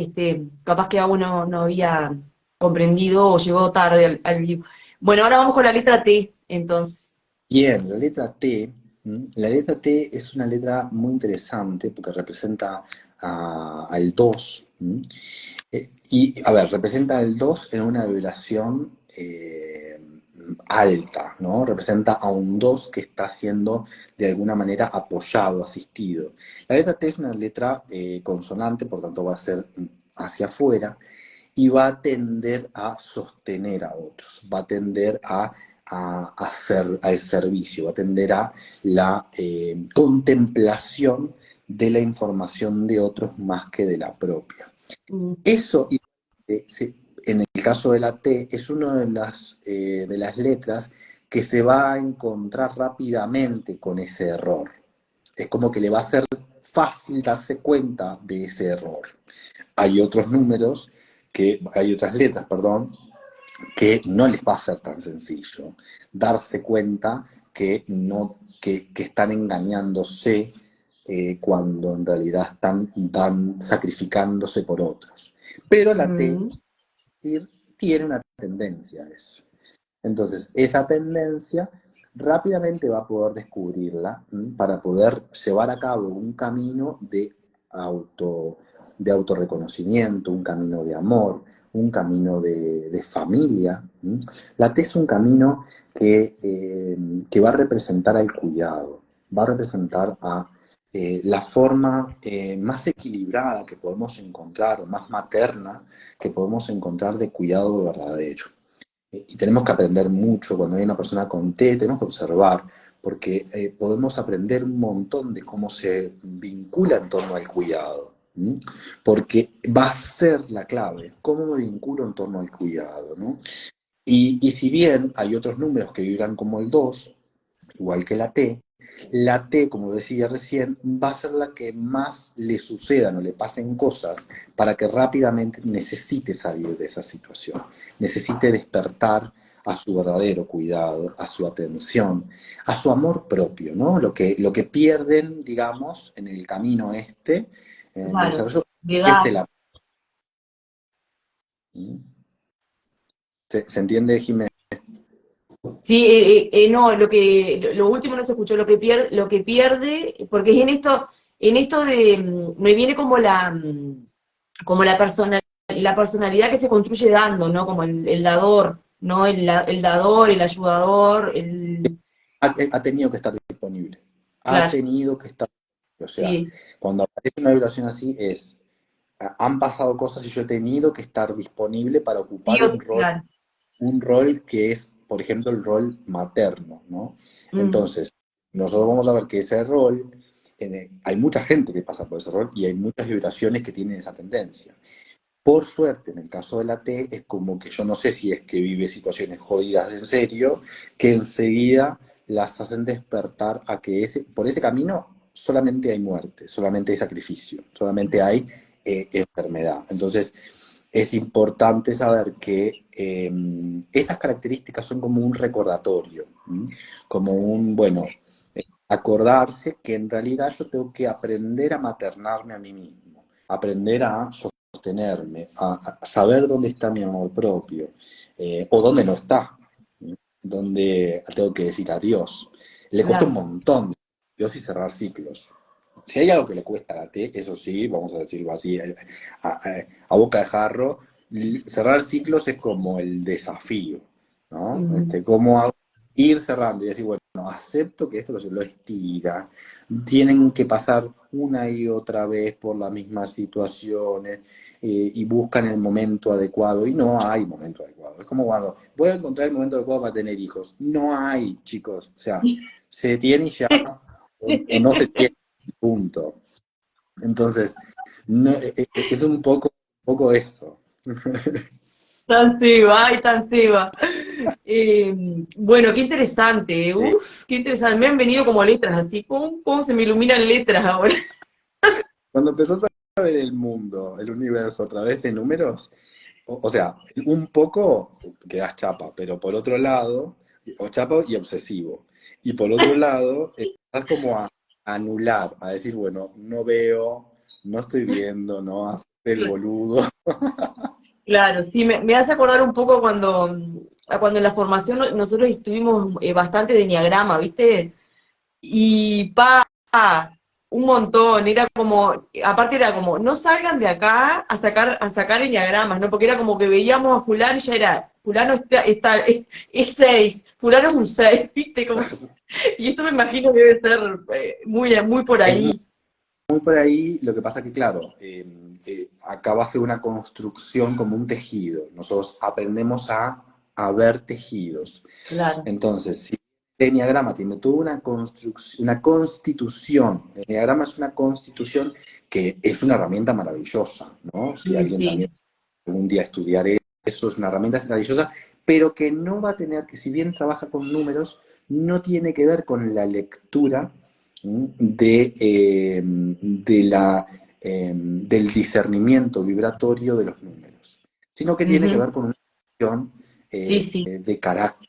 capaz que aún no había comprendido o llegó tarde al vivo. Bueno, ahora vamos con la letra T, entonces. Bien, la letra T, la letra T es una letra muy interesante porque representa al 2. Y, a ver, representa el 2 en una vibración alta, ¿no? Representa a un 2 que está siendo de alguna manera apoyado, asistido. La letra T es una letra consonante, por tanto va a ser hacia afuera y va a tender a sostener a otros, va a tender a hacer al servicio, va a tender a la contemplación de la información de otros más que de la propia. Mm. Eso, en el caso de la T, es una de las letras que se va a encontrar rápidamente con ese error. Es como que le va a ser fácil darse cuenta de ese error. Hay otros números, hay otras letras, perdón, que no les va a ser tan sencillo darse cuenta que, no, que están engañándose cuando en realidad están sacrificándose por otros. Pero la T Mm. tiene una tendencia a eso. Entonces, esa tendencia rápidamente va a poder descubrirla para poder llevar a cabo un camino auto, de autorreconocimiento, un camino de amor, un camino de familia. La T es un camino que va a representar al cuidado, va a representar a la forma más equilibrada que podemos encontrar, o más materna que podemos encontrar de cuidado verdadero. Y tenemos que aprender mucho cuando hay una persona con T, tenemos que observar, porque podemos aprender un montón de cómo se vincula en torno al cuidado. Porque va a ser la clave, cómo me vinculo en torno al cuidado, ¿no? Y si bien hay otros números que vibran como el 2, igual que la T, como decía recién, va a ser la que más le sucedan o le pasen cosas para que rápidamente necesite salir de esa situación, necesite despertar a su verdadero cuidado, a su atención, a su amor propio, ¿no? Lo que pierden, digamos, en el camino de Claro, desarrollo, de es dar. el amor. ¿Se entiende, Jiménez? Sí, no, lo último no se escuchó, lo que pierde, porque es en esto de, me viene como como la personalidad que se construye dando, ¿no? Como el dador, ¿no? El dador, el ayudador, Ha tenido que estar disponible. Ha claro, tenido que estar. O sea, sí, cuando aparece una vibración así han pasado cosas y yo he tenido que estar disponible para sí, ocupar claro. un rol que es, por ejemplo, el rol materno, ¿no? Mm, Entonces, nosotros vamos a ver que ese rol, hay mucha gente que pasa por ese rol y hay muchas vibraciones que tienen esa tendencia. Por suerte, en el caso de la T, es como que yo no sé si es que vive situaciones jodidas en serio, que enseguida las hacen despertar a que por ese camino solamente hay muerte, solamente hay sacrificio, solamente hay enfermedad. Entonces, es importante saber que esas características son como un recordatorio, como bueno, acordarse que en realidad yo tengo que aprender a maternarme a mí mismo, aprender a sostenerme, a saber dónde está mi amor propio, o dónde no está, dónde tengo que decir adiós. Le cuesta un claro. montón Dios y cerrar ciclos. Si hay algo que le cuesta a la T, eso sí, vamos a decirlo así, a boca de jarro, cerrar ciclos es como el desafío, ¿no? Mm, ¿Cómo hago? ir cerrando y decir, bueno, acepto que esto lo estira, tienen que pasar una y otra vez por las mismas situaciones y buscan el momento adecuado, y no hay momento adecuado. Es como cuando voy a encontrar el momento adecuado para tener hijos. No hay, chicos. O sea, se tiene y ya, o no se tiene, punto. Entonces, no, es un poco eso. Tan se va, ay, tan se va. Bueno, qué interesante, Sí. uf, qué interesante. Me han venido como letras, así, pum, pum, se me iluminan letras ahora. Cuando empezás a ver el mundo, el universo a través de números, o sea, un poco quedas chapa, pero por otro lado, o chapa y obsesivo. Y por otro lado, estás como a anular, a decir, bueno, no veo, no estoy viendo, no hacer el boludo. Claro, sí, me hace acordar un poco cuando en la formación nosotros estuvimos bastante de enneagrama, ¿viste? Y un montón, era como, aparte era como, no salgan de acá a sacar enneagramas, ¿no? Porque era como que veíamos a fulano y ya era, fulano es 6, fulano es un 6, ¿viste? Como, y esto me imagino que debe ser muy por Es ahí. muy por ahí, lo que pasa que, claro, acá va a ser una construcción como un tejido. Nosotros aprendemos a ver tejidos. Claro. Entonces, si el enneagrama tiene toda una construcción, una constitución, el enneagrama es una constitución que es una herramienta maravillosa, ¿no? Si Sí, alguien sí. también algún día estudiaré eso, es una herramienta maravillosa, pero que no va a tener, que si bien trabaja con números, no tiene que ver con la lectura del discernimiento vibratorio de los números, sino que tiene que Ujú. ver con una cuestión Sí, sí. de carácter,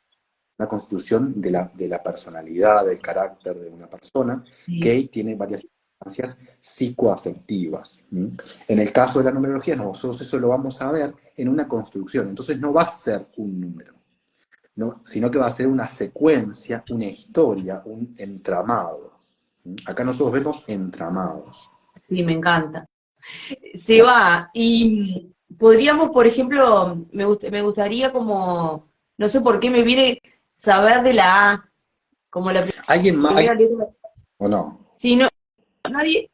una constitución de la personalidad, del carácter de una persona, Sí. que tiene varias instancias psicoafectivas. En el caso de la numerología, nosotros eso lo vamos a ver en una construcción, entonces no va a ser un número, ¿no? Sino que va a ser una secuencia, una historia, un entramado. Acá nosotros vemos entramados. Sí, me encanta. Se va. Y podríamos, por ejemplo, me gustaría como, no sé por qué me viene saber de la A, como la ¿Alguien más primera letra. o no? Sí, no, nadie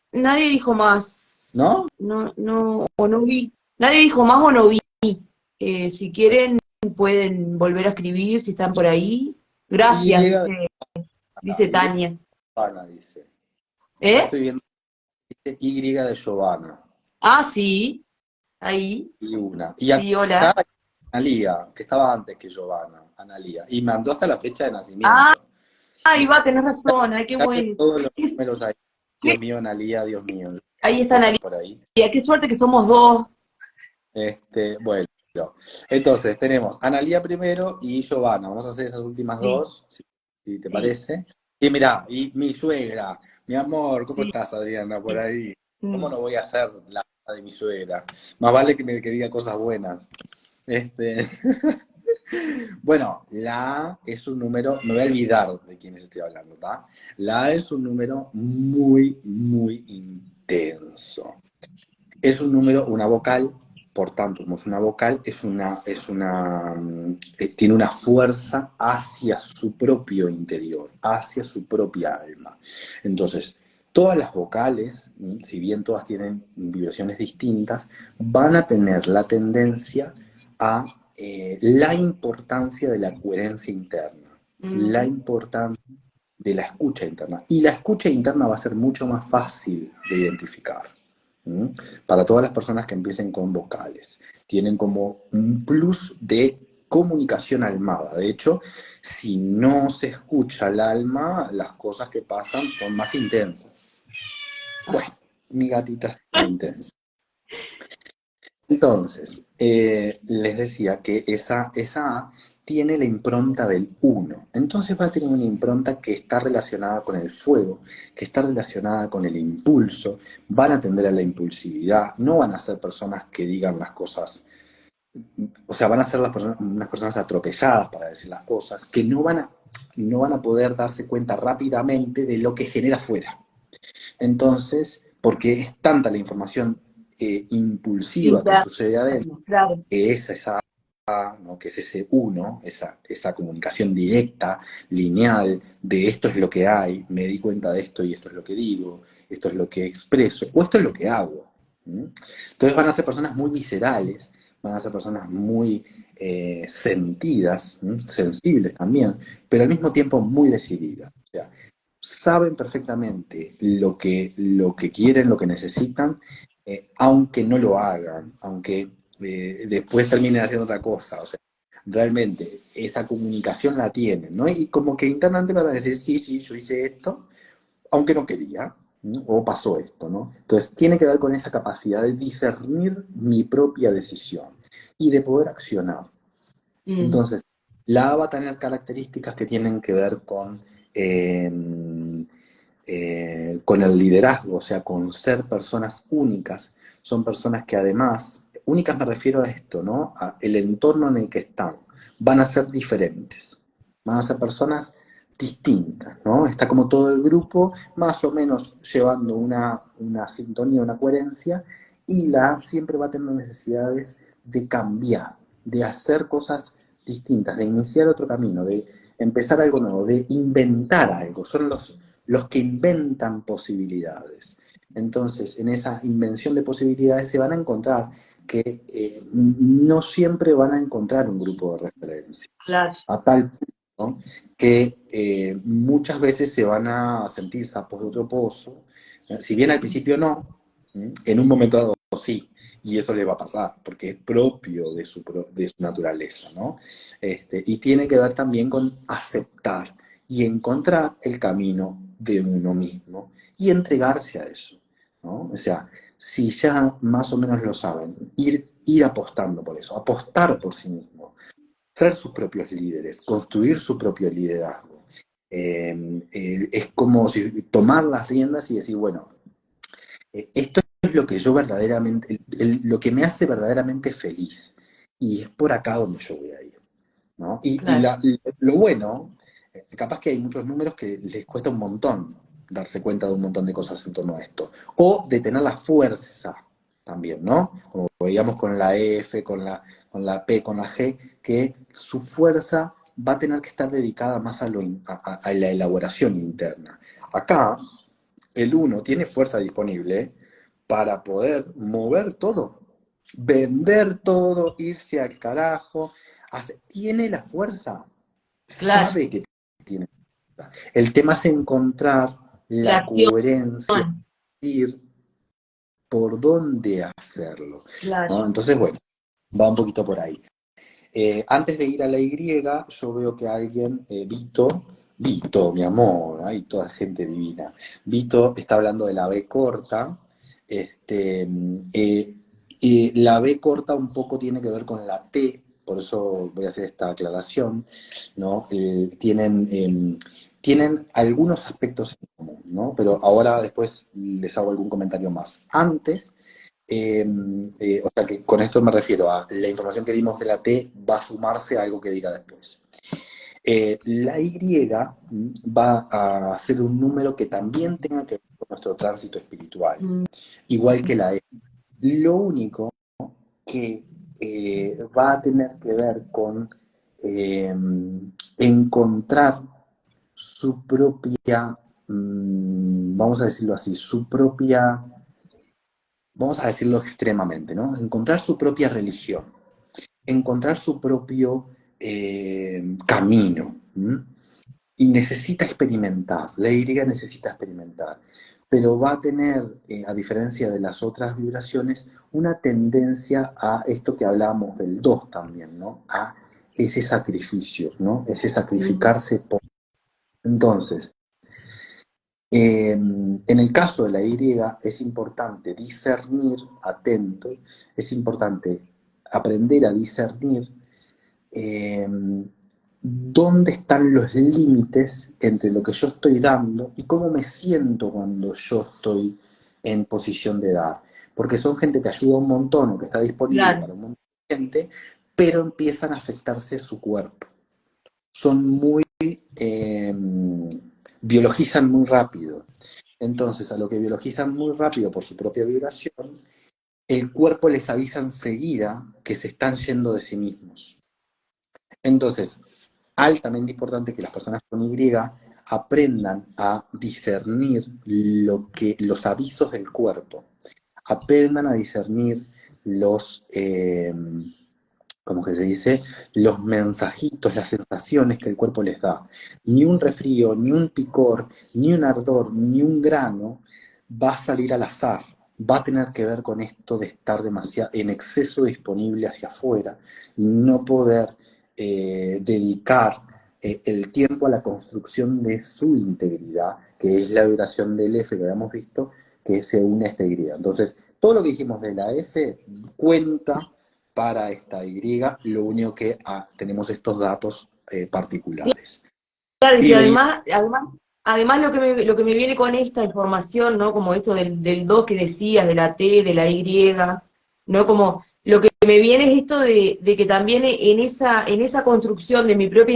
dijo más. ¿No? No, no, o no vi. Nadie dijo más o no vi. Si quieren, pueden volver a escribir si están por ahí. Y Gracias, de dice Tania. Giovanna, dice. Acá ¿Eh? estoy viendo dice Y de Giovanna. Ah, sí, ahí. Y una. Y Sí, acá hola. Analía, que estaba antes que Giovanna, Analía. Y mandó hasta la fecha de Ah, nacimiento. ahí va, tenés razón. Ay, qué Dale bueno. todos los ¿Qué, números ahí. Dios qué mío, Analía, Dios mío. Ahí está Debe estar Analia. por ahí. Qué suerte que somos dos. Bueno. Entonces, tenemos Analía primero y Giovanna. Vamos a hacer esas últimas Sí, dos, si te sí, parece. Y mirá, y mi suegra, mi amor, ¿cómo sí. estás, Adriana, por ahí? ¿Cómo Mm. no voy a hacer la de mi suegra? Más vale que diga cosas buenas. Este, bueno, la A es un número, me voy a olvidar de quiénes estoy hablando, ¿tá? La A es un número muy, muy intenso. Es un número, una vocal, por tanto, como es una vocal, tiene una fuerza hacia su propio interior, hacia su propia alma. Entonces, todas las vocales, si bien todas tienen vibraciones distintas, van a tener la tendencia a la importancia de la coherencia interna, la Ujú. importancia de la escucha interna. Y la escucha interna va a ser mucho más fácil de identificar. ¿Mm? Para todas las personas que empiecen con vocales. Tienen como un plus de comunicación almada. De hecho, si no se escucha el alma, las cosas que pasan son más intensas. Bueno, mi gatita es muy intensa. Entonces, les decía que esa A tiene la impronta del uno. Entonces va a tener una impronta que está relacionada con el fuego, que está relacionada con el impulso, van a tender a la impulsividad, no van a ser personas que digan las cosas, o sea, van a ser unas personas atropelladas para decir las cosas, que no van a poder darse cuenta rápidamente de lo que genera afuera. Entonces, porque es tanta la información impulsiva que Interno, sucede adentro, claro. que es esa. ¿no? Que es ese uno, esa comunicación directa, lineal, de esto es lo que hay, me di cuenta de esto y esto es lo que digo, esto es lo que expreso, o esto es lo que hago. ¿Mm? Entonces van a ser personas muy viscerales, van a ser personas muy sentidas, sensibles también, pero al mismo tiempo muy decididas. O sea, saben perfectamente lo que quieren, lo que necesitan, aunque no lo hagan, aunque después terminen haciendo otra cosa. O sea, realmente esa comunicación la tienen, ¿no? Y como que internamente van a decir, sí, sí, yo hice esto, aunque no quería, ¿no? O pasó esto, ¿no? Entonces, tiene que ver con esa capacidad de discernir mi propia decisión y de poder accionar. Mm, Entonces, la A va a tener características que tienen que ver eh, con el liderazgo, o sea, con ser personas únicas. Son personas que además, únicas me refiero a esto, ¿no? A el entorno en el que están. Van a ser diferentes. Van a ser personas distintas, ¿no? Está como todo el grupo más o menos llevando una sintonía, una coherencia, y la A siempre va a tener necesidades de cambiar, de hacer cosas distintas, de iniciar otro camino, de empezar algo nuevo, de inventar algo. Son los que inventan posibilidades. Entonces, en esa invención de posibilidades se van a encontrar que no siempre van a encontrar un grupo de referencia, claro. a tal punto, ¿no? Que muchas veces se van a sentir sapos de otro pozo, si bien al principio no, en un momento dado sí, y eso le va a pasar, porque es propio de su naturaleza, ¿no? Y tiene que ver también con aceptar y encontrar el camino de uno mismo y entregarse a eso, ¿no? O sea, si ya más o menos lo saben, ir apostando por eso, apostar por sí mismo, ser sus propios líderes, construir su propio liderazgo. Es como si tomar las riendas y decir, bueno, esto es lo que yo verdaderamente, lo que me hace verdaderamente feliz. Y es por acá donde yo voy a ir, ¿no? Claro. Lo bueno, capaz que hay muchos números que les cuesta un montón darse cuenta de un montón de cosas en torno a esto. O de tener la fuerza también, ¿no? Como veíamos con la F, con la P, con la G, que su fuerza va a tener que estar dedicada más a la elaboración interna. Acá, el uno tiene fuerza disponible para poder mover todo, vender todo, irse al carajo, tiene la fuerza, Claro. sabe que tiene. El tema es encontrar La la acción. coherencia, ir por dónde hacerlo, Claro. ¿no? Entonces, bueno, va un poquito por ahí. Antes de ir a la Y, yo veo que alguien, Vito, mi amor, hay toda gente divina. Vito está hablando de la B corta. Este, y la B corta un poco tiene que ver con la T, por eso voy a hacer esta aclaración, ¿no? Tienen algunos aspectos en común, ¿no? Pero ahora después les hago algún comentario más. Antes, o sea que con esto me refiero a la información que dimos de la T va a sumarse a algo que diga después. La Y va a ser un número que también tenga que ver con nuestro tránsito espiritual, Mm, igual que la E. Lo único que va a tener que ver con eh, encontrar su propia, vamos a decirlo así, su propia, vamos a decirlo extremadamente, ¿no? Encontrar su propia religión, encontrar su propio camino. Y necesita experimentar, la Y necesita experimentar, pero va a tener, a diferencia de las otras vibraciones, una tendencia a esto que hablábamos del 2 también, ¿no? A ese sacrificio, ¿no? Ese mm, sacrificarse por... Entonces, en el caso de la Y es importante discernir, atento, es importante aprender a discernir eh, dónde están los límites entre lo que yo estoy dando y cómo me siento cuando yo estoy en posición de dar. Porque son gente que ayuda un montón o que está disponible claro. para un montón de gente, pero empiezan a afectarse su cuerpo. Son muy, eh, biologizan muy rápido. Entonces, a lo que biologizan muy rápido por su propia vibración, el cuerpo les avisa enseguida que se están yendo de sí mismos. Entonces, altamente importante que las personas con Y aprendan a discernir los avisos del cuerpo, aprendan a discernir los, ¿cómo que se dice? Los mensajitos, las sensaciones que el cuerpo les da. Ni un resfrío, ni un picor, ni un ardor, ni un grano va a salir al azar. Va a tener que ver con esto de estar demasiado en exceso disponible hacia afuera y no poder dedicar el tiempo a la construcción de su integridad, que es la vibración del F que habíamos visto, que se une a esta Y. Entonces, todo lo que dijimos de la F cuenta para esta Y, lo único que tenemos estos datos particulares. Claro, y Y que la Y, además lo que me viene con esta información, ¿no? Como esto del 2 que decías, de la T, de la Y, ¿no? Como lo que me viene es esto de que también en esa construcción de mi propia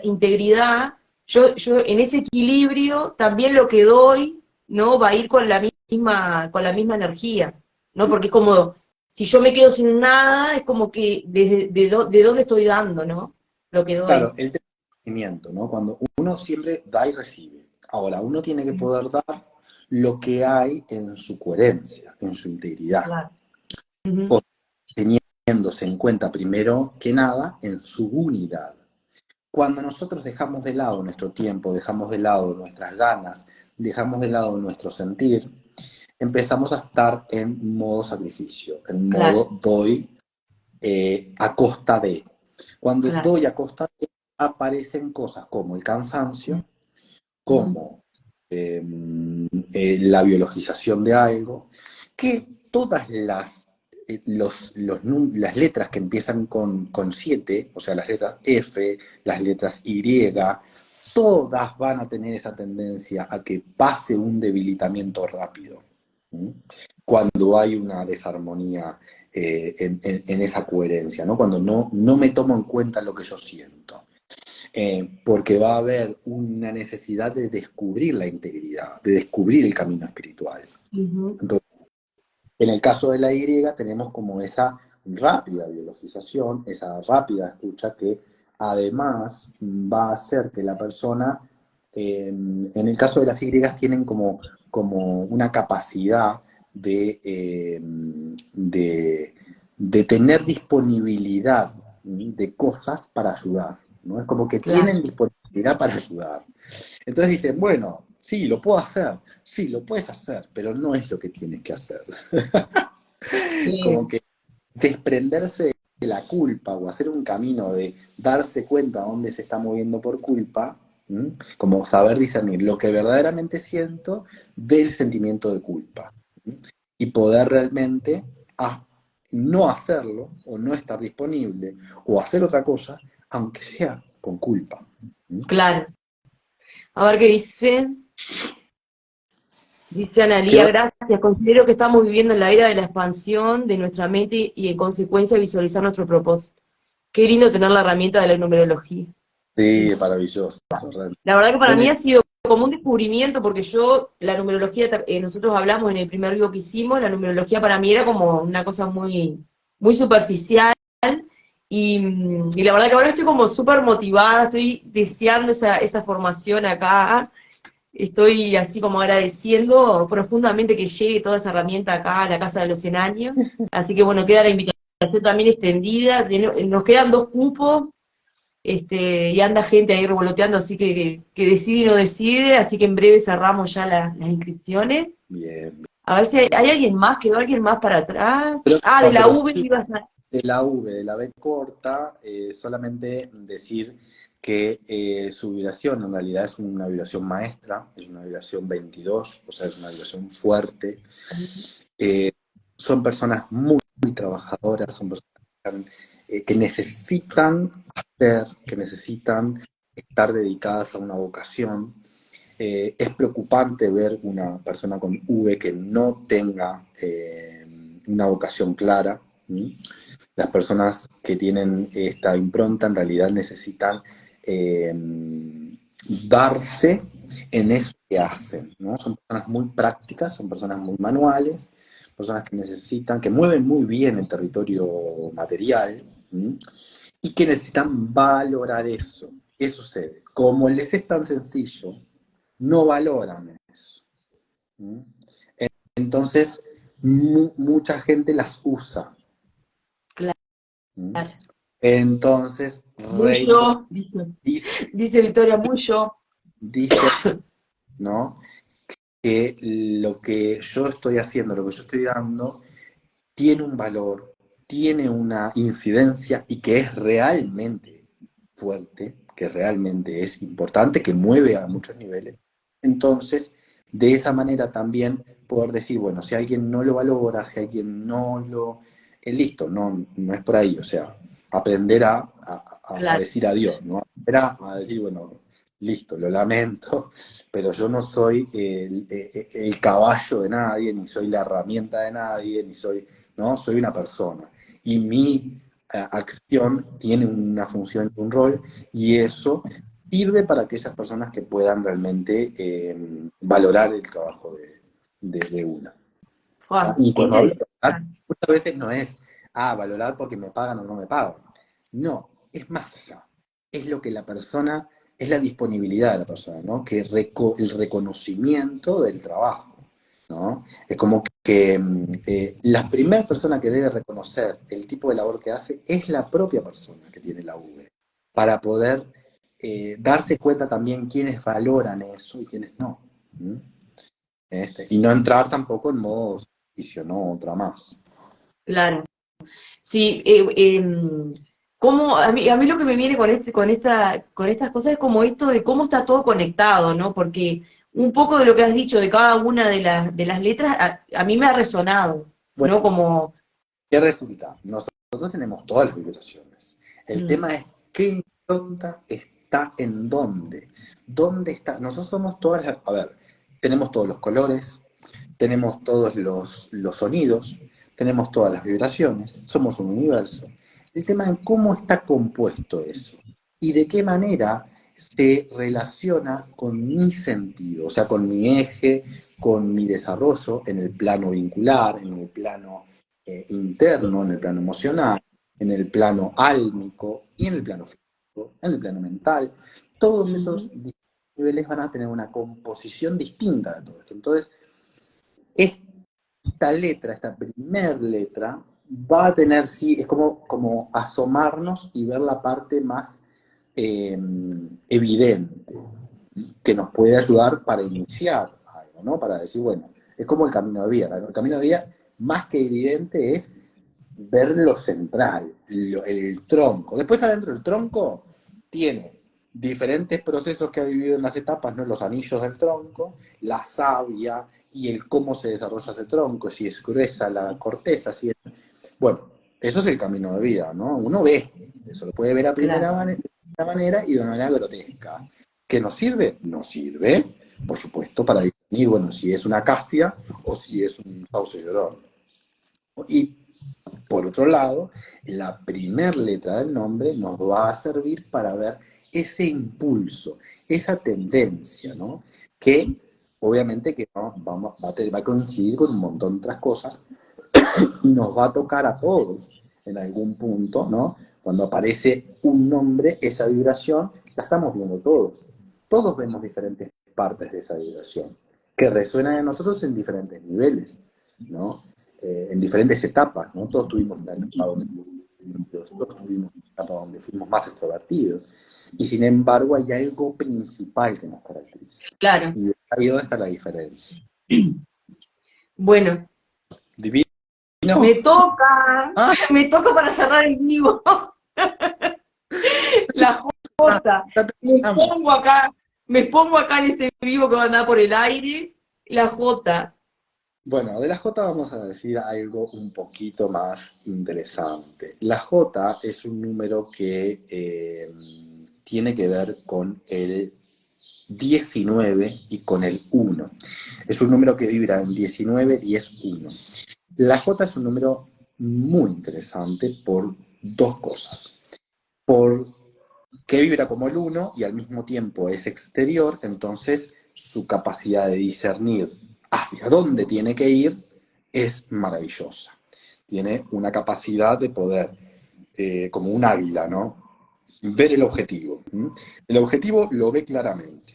integridad, yo en ese equilibrio también lo que doy, ¿no? Va a ir con la misma energía, ¿no? Porque es como, si yo me quedo sin nada, es como que de dónde estoy dando, ¿no? Lo que doy. claro, el tema del conocimiento, ¿no? Cuando uno siempre da y recibe. Ahora, uno tiene que poder dar lo que hay en su coherencia, en su integridad, Claro. Ujú. teniéndose en cuenta primero que nada en su unidad. Cuando nosotros dejamos de lado nuestro tiempo, dejamos de lado nuestras ganas, dejamos de lado nuestro sentir, empezamos a estar en modo sacrificio, en Claro, modo doy a costa de. Cuando claro. doy a costa de, aparecen cosas como el cansancio, Ujú. como la biologización de algo, que todas las letras que empiezan con 7, o sea, las letras F, las letras Y, todas van a tener esa tendencia a que pase un debilitamiento rápido. ¿Mm? Cuando hay una desarmonía en esa coherencia, ¿no? Cuando no me tomo en cuenta lo que yo siento. Porque va a haber una necesidad de descubrir la integridad, de descubrir el camino espiritual. Ujú. Entonces, en el caso de la Y tenemos como esa rápida biologización, esa rápida escucha que además va a hacer que la persona, en el caso de las Y, tienen como una capacidad de tener disponibilidad de cosas para ayudar, ¿no? Es como que Claro. tienen disponibilidad para ayudar. Entonces dicen, bueno, sí, lo puedo hacer, sí, lo puedes hacer, pero no es lo que tienes que hacer. Como Sí. que desprenderse de la culpa o hacer un camino de darse cuenta dónde se está moviendo por culpa, ¿m? Como saber discernir lo que verdaderamente siento del sentimiento de culpa, ¿m? Y poder realmente no hacerlo o no estar disponible o hacer otra cosa, aunque sea con culpa. ¿M? Claro. A ver qué dice. Dice Analía, Quedó, gracias. Considero que estamos viviendo en la era de la expansión de nuestra mente y en consecuencia visualizar nuestro propósito. Qué lindo tener la herramienta de la numerología. sí, Sí. maravilloso, realmente. La verdad que para Bueno, mí ha sido como un descubrimiento, porque la numerología, nosotros hablamos en el primer vivo que hicimos, la numerología para mí era como una cosa muy, muy superficial, y la verdad que ahora estoy como súper motivada, estoy deseando esa formación acá, estoy así como agradeciendo profundamente que llegue toda esa herramienta acá a la Casa de los 100 años, así que bueno, queda la invitación también extendida, nos quedan 2 cupos, y anda gente ahí revoloteando, así que decide y no decide, así que en breve cerramos ya las inscripciones. bien, A ver si hay, bien. ¿hay alguien más, quedó alguien más para atrás. Pero, Ah, de no, la pero V sí, ibas a... de la V, de la B corta, solamente decir que su vibración en realidad es una vibración maestra, es una vibración 22, o sea, es una vibración fuerte. Eh, Son personas muy, muy trabajadoras, son personas que necesitan hacer, que necesitan estar dedicadas a una vocación. Es preocupante ver una persona con V que no tenga una vocación clara. ¿Mm? Las personas que tienen esta impronta en realidad necesitan eh, darse en eso que hacen, ¿no? Son personas muy prácticas, son personas muy manuales, personas que necesitan, que mueven muy bien el territorio material, ¿m? Y que necesitan valorar eso. ¿Qué sucede? Como les es tan sencillo, no valoran eso. ¿M? Entonces, mucha gente las usa. Claro. ¿M? Entonces, Muy Reiko yo, dice, dice Victoria, muy yo. dice, ¿no? Que lo que yo estoy haciendo, lo que yo estoy dando, tiene un valor, tiene una incidencia y que es realmente fuerte, que realmente es importante, que mueve a muchos niveles. Entonces, de esa manera también poder decir, bueno, si alguien no lo valora, si alguien no lo... listo, no es por ahí, o sea, aprender a Claro, decir adiós, ¿no? Aprender a decir, bueno, listo, lo lamento, pero yo no soy el caballo de nadie, ni soy la herramienta de nadie, ni soy, ¿no? Soy una persona. Y mi acción tiene una función, un rol, y eso sirve para aquellas personas que puedan realmente valorar el trabajo de una. Juan, Y qué cuando hablo de valorar, interesante. muchas veces no es, valorar porque me pagan o no me pagan. No, es más allá. Es lo que la persona, es la disponibilidad de la persona, ¿no? Que el reconocimiento del trabajo, ¿no? Es como que la primera persona que debe reconocer el tipo de labor que hace es la propia persona que tiene la V, para poder darse cuenta también quiénes valoran eso y quiénes no. ¿Mm? Y no entrar tampoco en modo servicio, ¿no? Otra más. Claro. Sí, a mí lo que me viene con estas cosas es como esto de cómo está todo conectado, ¿no? Porque un poco de lo que has dicho de cada una de las letras a mí me ha resonado, Bueno, ¿no? Como, ¿qué resulta? Nosotros tenemos todas las vibraciones. El mm, tema es qué impronta está en dónde. ¿Dónde está? Nosotros somos todas las... A ver, tenemos todos los colores, tenemos todos los sonidos, tenemos todas las vibraciones, somos un universo. El tema es cómo está compuesto eso y de qué manera se relaciona con mi sentido, o sea, con mi eje, con mi desarrollo en el plano vincular, en el plano interno, en el plano emocional, en el plano álmico y en el plano físico, en el plano mental. Todos esos ujú, niveles van a tener una composición distinta de todo esto. Entonces, esta letra, esta primer letra, va a tener, sí, es como asomarnos y ver la parte más eh, evidente, que nos puede ayudar para iniciar algo, ¿no? Para decir, bueno, es como el camino de vida. El camino de vida, más que evidente, es ver lo central, el tronco. Después adentro del tronco tiene diferentes procesos que ha vivido en las etapas, ¿no? Los anillos del tronco, la savia y el cómo se desarrolla ese tronco, si es gruesa la corteza, si es... Bueno, eso es el camino de vida, ¿no? Uno ve, eso lo puede ver a primera claro, manera y de una manera grotesca. ¿Qué nos sirve? Nos sirve, por supuesto, para definir, bueno, si es una acacia o si es un sauce llorón. Y por otro lado, la primer letra del nombre nos va a servir para ver ese impulso, esa tendencia, ¿no? Que obviamente que ¿no? va a coincidir con un montón de otras cosas y nos va a tocar a todos en algún punto, ¿no? Cuando aparece un nombre, esa vibración, la estamos viendo todos. Todos vemos diferentes partes de esa vibración, que resuenan en nosotros en diferentes niveles, ¿no? En diferentes etapas, ¿no? Todos tuvimos una etapa donde todos tuvimos una etapa donde fuimos más extrovertidos. Y sin embargo hay algo principal que nos caracteriza. claro. Y ahí donde está la diferencia. Bueno, ¿Divino? me toca, Ah, me toca para cerrar el vivo. La ah, J, ya terminamos. me pongo acá en este vivo que va a andar por el aire, la J. Bueno, de la J vamos a decir algo un poquito más interesante. La J es un número que tiene que ver con el 19 y con el 1. Es un número que vibra en 19, 10, 1. La J es un número muy interesante por dos cosas. Por que vibra como el 1 y al mismo tiempo es exterior, entonces su capacidad de discernir hacia dónde tiene que ir es maravillosa. Tiene una capacidad de poder, como un águila, ¿no? Ver el objetivo. El objetivo lo ve claramente.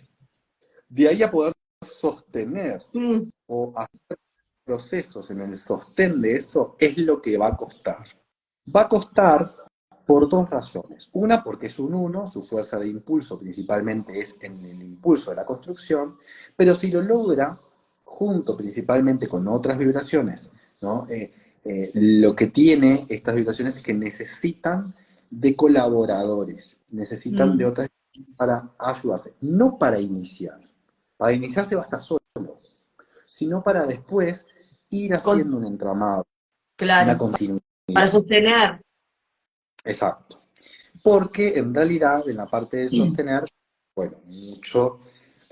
De ahí a poder sostener Mm, o hacer procesos en el sostén de eso es lo que va a costar. Va a costar por dos razones. Una, porque es un uno, su fuerza de impulso principalmente es en el impulso de la construcción, pero si lo logra, junto principalmente con otras vibraciones, ¿no? Lo que tiene estas vibraciones es que necesitan de colaboradores, necesitan de mm, otras para ayudarse, no para iniciar. Para iniciarse basta solo, sino para después ir con- haciendo un entramado, una claro, continuidad. para sostener. Exacto. Porque en realidad en la parte de sostener, bueno, mucho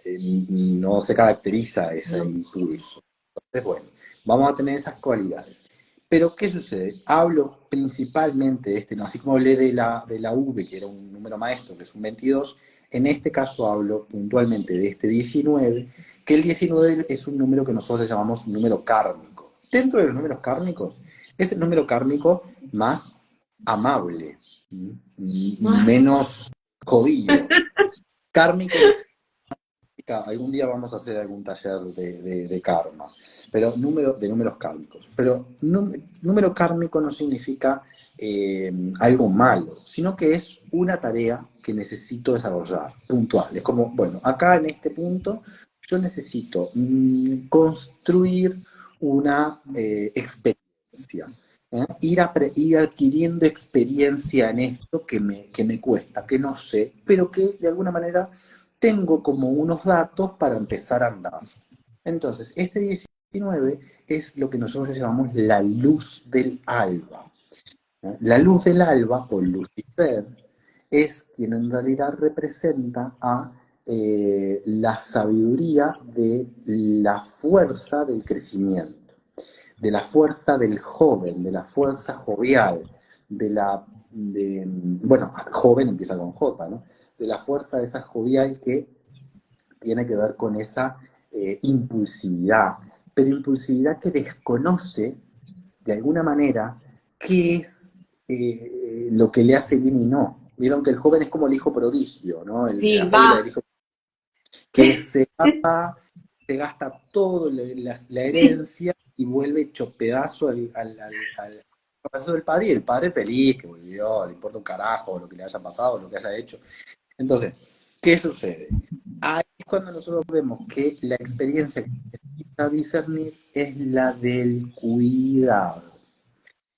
no se caracteriza ese No. impulso. Entonces, bueno, vamos a tener esas cualidades. Pero, ¿qué sucede? Hablo principalmente de este, ¿no? Así como hablé de la V, que era un número maestro, que es un 22, en este caso hablo puntualmente de este 19, que el 19 es un número que nosotros le llamamos un número kármico. Dentro de los números kármicos, es el número kármico más amable, Ah, menos jodido. Kármico, algún día vamos a hacer algún taller de karma, pero de números kármicos. Pero número kármico no significa algo malo, sino que es una tarea que necesito desarrollar, puntual. Es como, bueno, acá en este punto yo necesito construir una experiencia. Ir adquiriendo experiencia en esto que me cuesta, que no sé, pero que de alguna manera tengo como unos datos para empezar a andar. Entonces, este 19 es lo que nosotros le llamamos la luz del alba. La luz del alba, o Lucifer, es quien en realidad representa a la sabiduría de la fuerza del crecimiento, de la fuerza del joven, de la fuerza jovial, bueno, joven empieza con J, ¿no? De la fuerza de esa jovial que tiene que ver con esa impulsividad, pero impulsividad que desconoce de alguna manera qué es lo que le hace bien y no. Vieron que el joven es como el hijo prodigio, ¿no? La sí, fábula del va. hijo que se gasta todo la herencia y vuelve hecho pedazo al pedazo del padre, y el padre feliz, que volvió, le importa un carajo lo que le haya pasado, lo que haya hecho. Entonces, ¿qué sucede? Ahí es cuando nosotros vemos que la experiencia que necesita discernir es la del cuidado.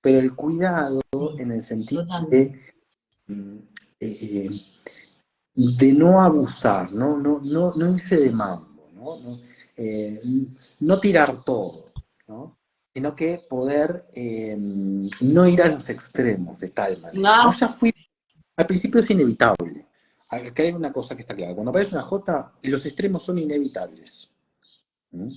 Pero el cuidado Sí, en el sentido totalmente. mm, eh, de no abusar, no irse de mambo, Eh, no tirar todo, ¿no? Sino que poder no ir a los extremos de tal manera. ¿No? No, Ya fui, al principio es inevitable. Acá hay una cosa que está clara. Cuando aparece una J, los extremos son inevitables. ¿Mm?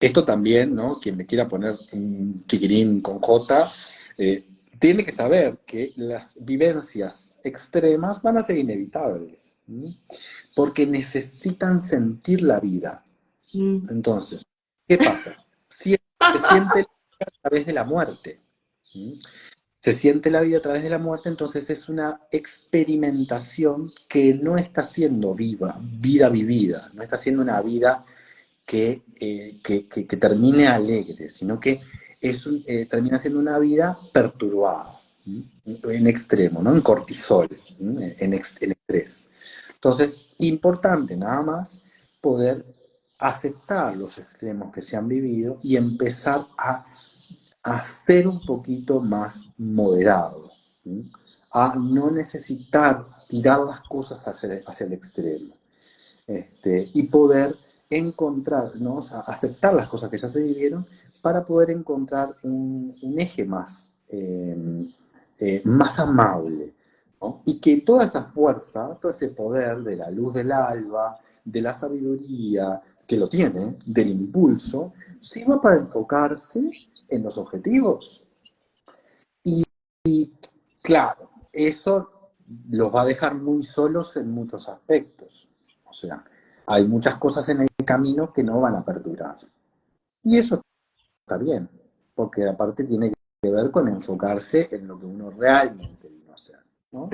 Esto también, ¿no? Quien me quiera poner un chiquirín con J, eh, tiene que saber que las vivencias extremas van a ser inevitables, ¿sí? Porque necesitan sentir la vida. mm. Entonces, ¿qué pasa? Se siente la vida a través de la muerte. ¿Sí? Se siente la vida a través de la muerte, entonces es una experimentación que no está siendo vida vivida, no está siendo una vida que termine alegre, sino que termina siendo una vida perturbada, en extremo, ¿no? En cortisol, en estrés. Entonces, importante nada más poder aceptar los extremos que se han vivido y empezar a ser un poquito más moderado, ¿sí? A no necesitar tirar las cosas hacia el extremo, y poder encontrar, ¿no? O sea, aceptar las cosas que ya se vivieron para poder encontrar un eje más amable, ¿no? Y que toda esa fuerza, todo ese poder de la luz del alba, de la sabiduría, que lo tiene, del impulso, sirva para enfocarse en los objetivos. Y claro, eso los va a dejar muy solos en muchos aspectos. O sea, hay muchas cosas en el camino que no van a perdurar. Y eso está bien, porque aparte tiene que ver con enfocarse en lo que uno realmente vino a hacer, ¿no?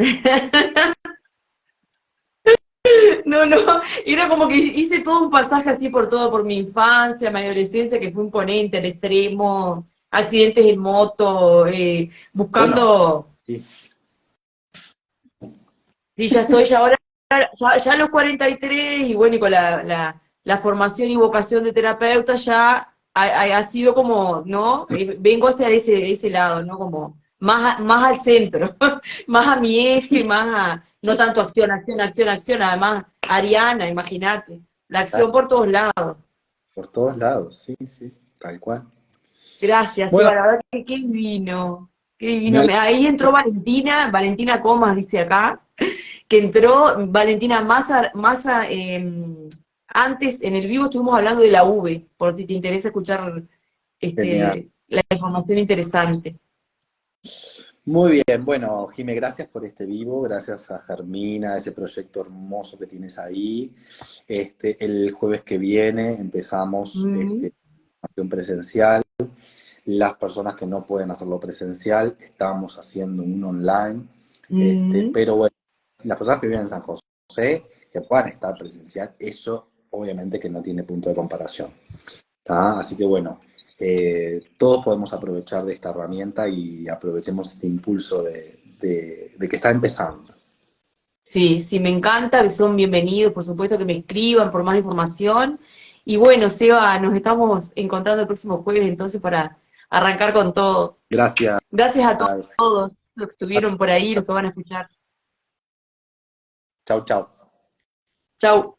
No, no, era como que hice todo un pasaje así por todo, por mi infancia, mi adolescencia, que fue imponente, al extremo, accidentes en moto, Bueno, buscando, sí, sí, ya estoy, ya ahora, ya a los 43, y bueno, y con la formación y vocación de terapeuta ya ha sido como, ¿no? Vengo hacia ese lado, ¿no? Como más al centro, más a mi eje, no tanto acción, acción, acción, acción, además, Ariana, imagínate, la acción claro, por todos lados. por todos lados, sí, sí, tal cual. Gracias, Bueno, Eva, la verdad que qué divino, qué me divino. alegro. Ahí entró Valentina, Valentina Comas dice acá, que entró Valentina Massa, antes en el vivo estuvimos hablando de la V, por si te interesa escuchar Genial. la información interesante. Muy bien, bueno, Jime, gracias por este vivo, gracias a Germina, ese proyecto hermoso que tienes ahí. El jueves que viene empezamos Mm, formación presencial. Las personas que no pueden hacerlo presencial, estamos haciendo un online. mm. Pero bueno, las personas que viven en San José, que puedan estar presencial, eso obviamente que no tiene punto de comparación. ¿Tá? Así que bueno, todos podemos aprovechar de esta herramienta y aprovechemos este impulso de que está empezando. Sí, sí, me encanta, que son bienvenidos, por supuesto que me escriban por más información. Y bueno, Seba, nos estamos encontrando el próximo jueves entonces para arrancar con todo. Gracias. Gracias a todos los que estuvieron por ahí, los que van a escuchar. Chau, chau. Chau.